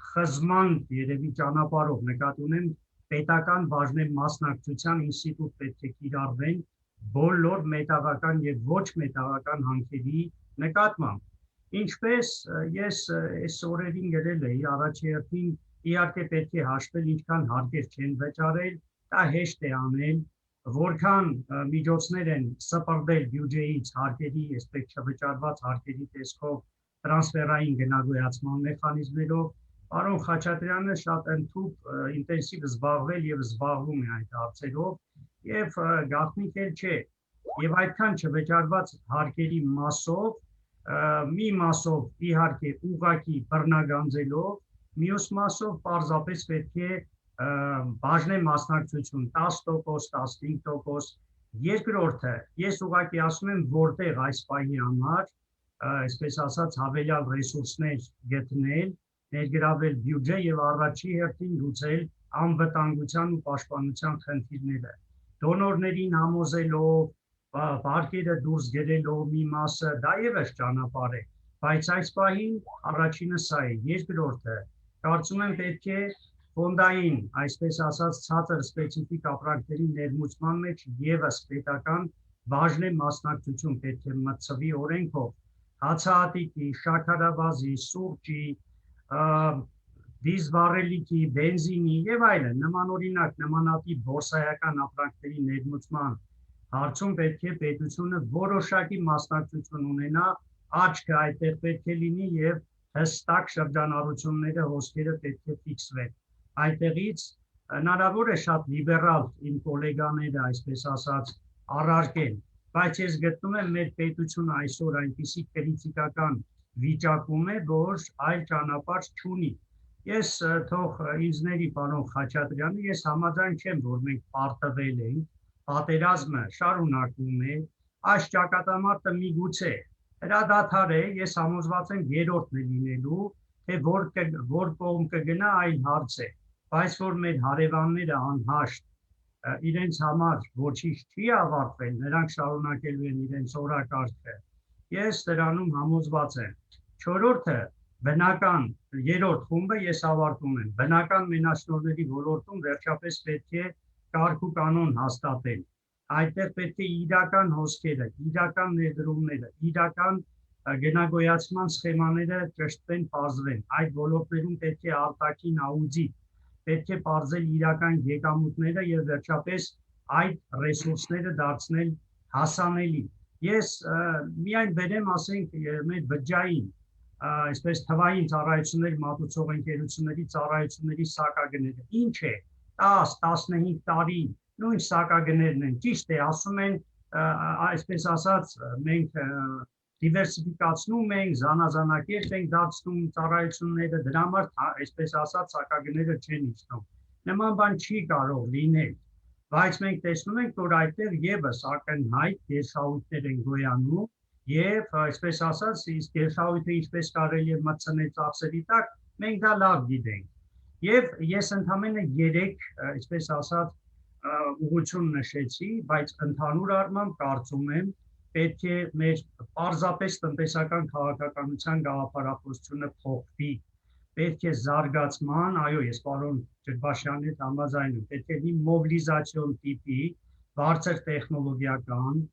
խզման երևի ճանապարհով նկատի ունեմ պետական բաժնի մասնակցության ինստիտուտ պետք է կիրառվեն բոլոր մետաղական եւ ոչ մետաղական հանքերի նկատմամբ ինչպես ես այս օրերին գրել էի առաջերտին իհարկե պետք է հաշվել ինչքան հարկեր չեն վճարել դա հեշտ է անել որքան միջոցներ են սպրդել բյուջեից հարկերի այսպես չվճարված հարկերի տեսքով տրանսֆերային գնագոյացման մեխանիզմներով Պարոն Խաչատրյանը շատ ընդհանուր ինտենսիվ զբաղվել եւ զբաղվում է այդ հարցերով եւ գաղտնիք էլ չէ եւ այդքան չվճարված հարկերի մասով մի մասով իհարկե ուղակի բռնագանձելով մյուս մասով պարզապես պետք է բաժնե մասնակցություն 10%, 15%, երկրորդը ես ուղղակի ասում եմ որտեղ այս պահի համար, այսպես ասած հավելյալ ռեսուրսներ գտնել, ներգրավել բյուջե եւ առաջի հերթին լուծել անվտանգության ու պաշտպանության խնդիրները։ Դոնորներին համոզելով, բարկերը դուրս գերելով մի մասը, դա եւս ճանապարհ է, բայց այս պահին առաջինը սա է, երկրորդը կարծում եմ պետք է ֆոնդային, այսպես ասած, ցածր սպეციფიկ ապրանքների ներմուծման մեջ եւս պետական բաժնե մասնակցություն պետք է մտցվի օրենքով, հացահատիկի, շաքարավազի, սուրճի, դիզվառելիքի, բենզինի եւ այլն, նմանօրինակ նմանատիպ բորսայական ապրանքների ներմուծման հարցում պետք է պետությունը որոշակի մասնակցություն ունենա, աչքը այդտեղ պետք է լինի եւ հստակ շրջանառությունները, հոսքերը պետք է ֆիքսվեն։ Այդտեղից հնարավոր է շատ լիբերալ իմ գոլեգաները, այսպես ասած, առարկեն, բայց ես գտնում եմ մեր պետությունը այսօր այնպիսի քրիտիկական վիճակում է, որ այլ ճանապարհ չունի։ Ես թող ինձների պարոն Խաչատրյանը, ես համաձայն չեմ, որ մենք պարտվել ենք, պատերազմը շարունակվում է, այս ճակատամարտը միգուցե հրադադար է, ես համոզված եմ երրորդն է լինելու, թե որ կողմ կգնա այլ հարց է, բայց որ մեր հարևանները անհաշտ իրենց համար ոչինչ չի ավարտվել, նրանք շարունակելու են իրենց օրակարգը, ես դրանում համոզված եմ։ Չորրորդը բնական երրորդ խումբը ես ավարտում եմ, բնական մենաշնորհների ոլորտում վերջապես պետք է կարգ ու կանոն հաստատել, այդտեղ պետք է իրական հոսքերը, իրական ներդրումները, իրական գնագոյացման սխեմաները ճշտվեն, պարզվեն, այդ ոլորտներում պետք է արտաքին աուդիտ, պետք է պարզել իրական եկամուտները եւ վերջապես այդ ռեսուրսները դարձնել հասանելի։ Ես միայն բերեմ, ասենք, մեր բջջային, այսպես թվային ծառայությունների մատուցող ընկերությունների ծառայությունների սակագները, ինչ է, 10-15 տարի նույն սակագներն են, ճիշտ է, ասում են, այսպես ասած, մենք դիվերսիֆիկացնում ենք, զանազանակերտ ենք դարձնում ծառայությունները, դրա համար, այսպես ասած, սակագները չեն իջնում։ Նման բան չի կարող լինել, բայց մենք տեսնում ենք, որ այդտեղ եւս ակնհայտ գերշահույթներ են գոյանում եւ, այսպես ասած, իսկ գերշահույթը ինչպես կարելի է մտցնել ծախսերի տակ, մենք դա լավ գիտենք։ Եվ ես ընդամենը 3, այսպես ասած, ուղղություն նշեցի, բայց ընդհանուր առմամբ կարծում եմ, պետք է մեր պարզապես տնտեսական քաղաքականության գաղափարախոսությունը փոխվի, պետք է զարգացման, այո, ես պարոն Ջրբաշյանի հետ համաձայն եմ, պետք է մի մոբիլիզացիոն տիպի, բարձր տեխնոլոգիական,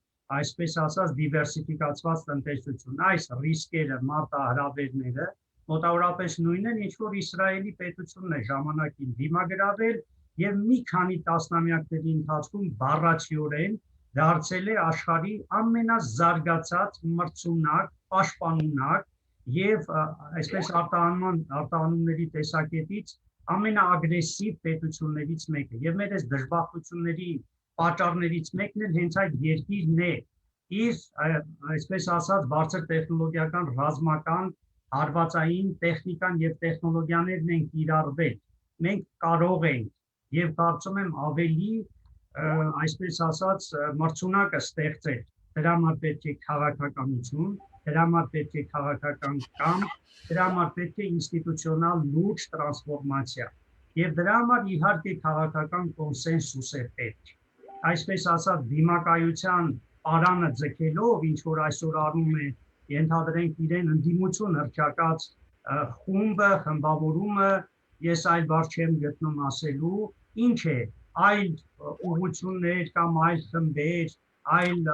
այսպես ասած, դիվերսիֆիկացված տնտեսություն, այս ռիսկերը, մարտահրավերները մոտավորապես նույնն են, ինչ որ Իսրայելի պետությունն է ժամանակին դիմագրավել եւ մի քանի տասնամյակների ընթացքում բառացիորեն դարձել է աշխարհի ամենազարգացած մրցունակ, պաշտպանունակ եւ այսպես արտահանումների տեսակետից ամենաագրեսիվ պետություններից մեկը եւ մեր այս դժբախտությունների պատճառներից մեկն էլ հենց այդ երկիրն է իր այսպես ասած բարձր տեխնոլոգիական ռազմական հարվածային տեխնիկան եւ տեխնոլոգիաներն են կիրառվել մենք կարող ենք եւ կարծում եմ ավելի այսպես ասած մրցունակը ստեղծել դրա համար պետք է քաղաքականություն դրա համար պետք է քաղաքական կամք դրա համար պետք է ինստիտուցիոնալ լուրջ տրանսֆորմացիա եւ դրա համար իհարկե քաղաքական կոնսենսուս է պետք այսպես ասած դիմակայության պարանը ձգելով ինչ որ այսօր արվում է ենթադրենք իրեն ընդդիմություն հռչակած խումբը, խմբավորումը, ես այլ բառ չեմ գտնում ասելու, ինչ է, այլ ուղղություններ կամ այլ խմբեր, այլ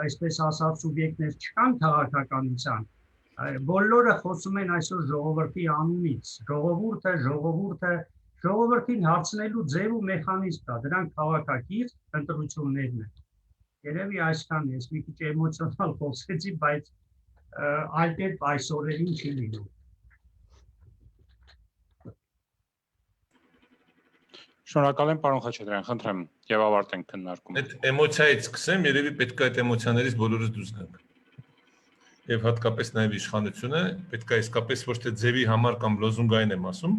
այսպես ասած սուբյեկտներ չկան քաղաքականության, բոլորը խոսում են այսօր ժողովրդի անունից, ժողովրդին հարցնելու ձև ու մեխանիզմ կա, դրանք քաղաքակիրթ ընտրություններն են։ Երևի այսքան ես մի քիչ էմոցիոնալ խոսեցի, բայց այլ կերպ այս օրերին չի լինում։ Շնորհակալ եմ, պարոն Խաչատրյան, խնդրեմ եւ ավարտենք քննարկումը։ Այդ էմոցիայից սկսեմ, երևի պետք է այդ էմոցիաներից բոլորս դուրս գանք։ Եվ հատկապես նաև իշխանությունը պետք է իսկապես ոչ թե ձևի համար կամ լոզունգային եմ ասում,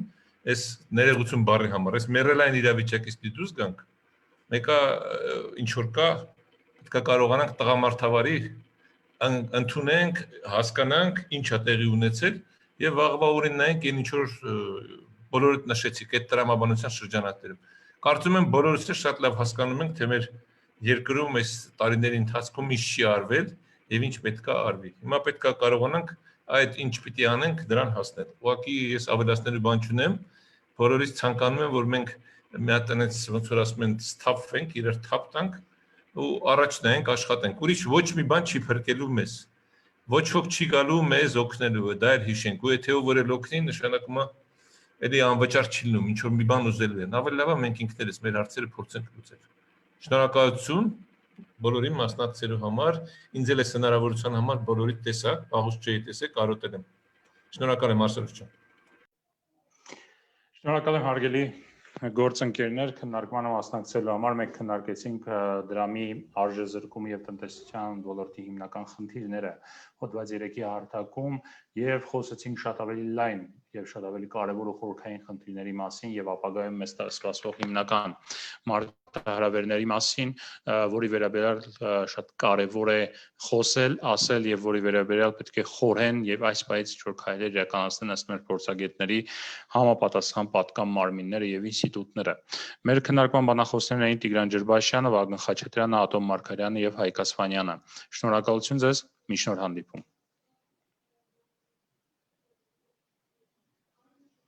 այս ներողություն բառի համար, այս մեռելային իրավիճակից դուրս գանք։ Մեկը ինչ որ կա, պետք է կարողանանք տղամարդավարի ընդունենք, հասկանանք, ինչ է տեղի ունեցել եւ վաղվա օրին նայենք այն ինչ որ բոլորդ նշեցիք այդ տրամաբանության շրջանակներում։ Կարծում եմ բոլորս շատ լավ հասկանում ենք, թե մեր երկրում այս տարիների ընթացքում ինչ չի արվել եւ ինչ պետք է արվի։ Հիմա պետք է կարողանանք այդ ինչ պիտի անենք դրան հասնել։ Ուղղակի ես ավելացնելու բան չունեմ, բոլորից ցանկանում եմ, որ մենք մի հատ այնպես ոնց որ ասում են, սթափվենք, իրար թափ տանք ու առաջ նայենք, աշխատենք։ Ուրիշ ոչ մի բան չի փրկելու մեզ։ Ոչ ոք չի գալու մեզ օգնելու, դա էլ հիշենք։ Ու եթե ով որ էլ օգնի, նշանակում է էլի անվճար չի լինում, ինչ որ մի բան ուզելու են։ Ավելի լավ է մենք ինքներս մեր հարցերը փորձենք լուծել։ Շնորհակալություն բոլորին մասնակցելու համար, ինձ էլ այս հնարավորության համար բոլորիդ տեսա, վաղուց չէի տեսել, կարոտել եմ։ Շնորհակալ եմ Արսենոս ջան։ Շնորհակալ եմ հարգելի գործընկերներ, քննարկմանը մասնակցելու համար մենք քննարկեցինք դրամի արժեզրկումը եւ տնտեսության ոլորտի հիմնական խնդիրները հոդված 3-ի հարթակում եւ խոսեցինք շատ ավելի լայն եւ շատ ավելի կարեւոր ու խորհրդային խնդիրների մասին եւ ապագայում մեզ սպասվող հիմնական մարտահրավերների մասին, որի վերաբերյալ շատ կարեւոր է խոսել, ասել եւ որի վերաբերյալ պետք է խորհեն եւ այս պայից ինչ-որ քայլեր իրականացնեն ըստ մեր փորձագետների համապատասխան պատկան մարմինները եւ ինստիտուտները։ Մեր քննարկման բանախոսներն էին Տիգրան Ջրբաշյանը, Վագն Խաչատրյանը, Ատոմ Մարգարյանը եւ Հայկ Ասվանյանը։ Շնորհակալություն ձեզ, մինչ նոր հանդիպում։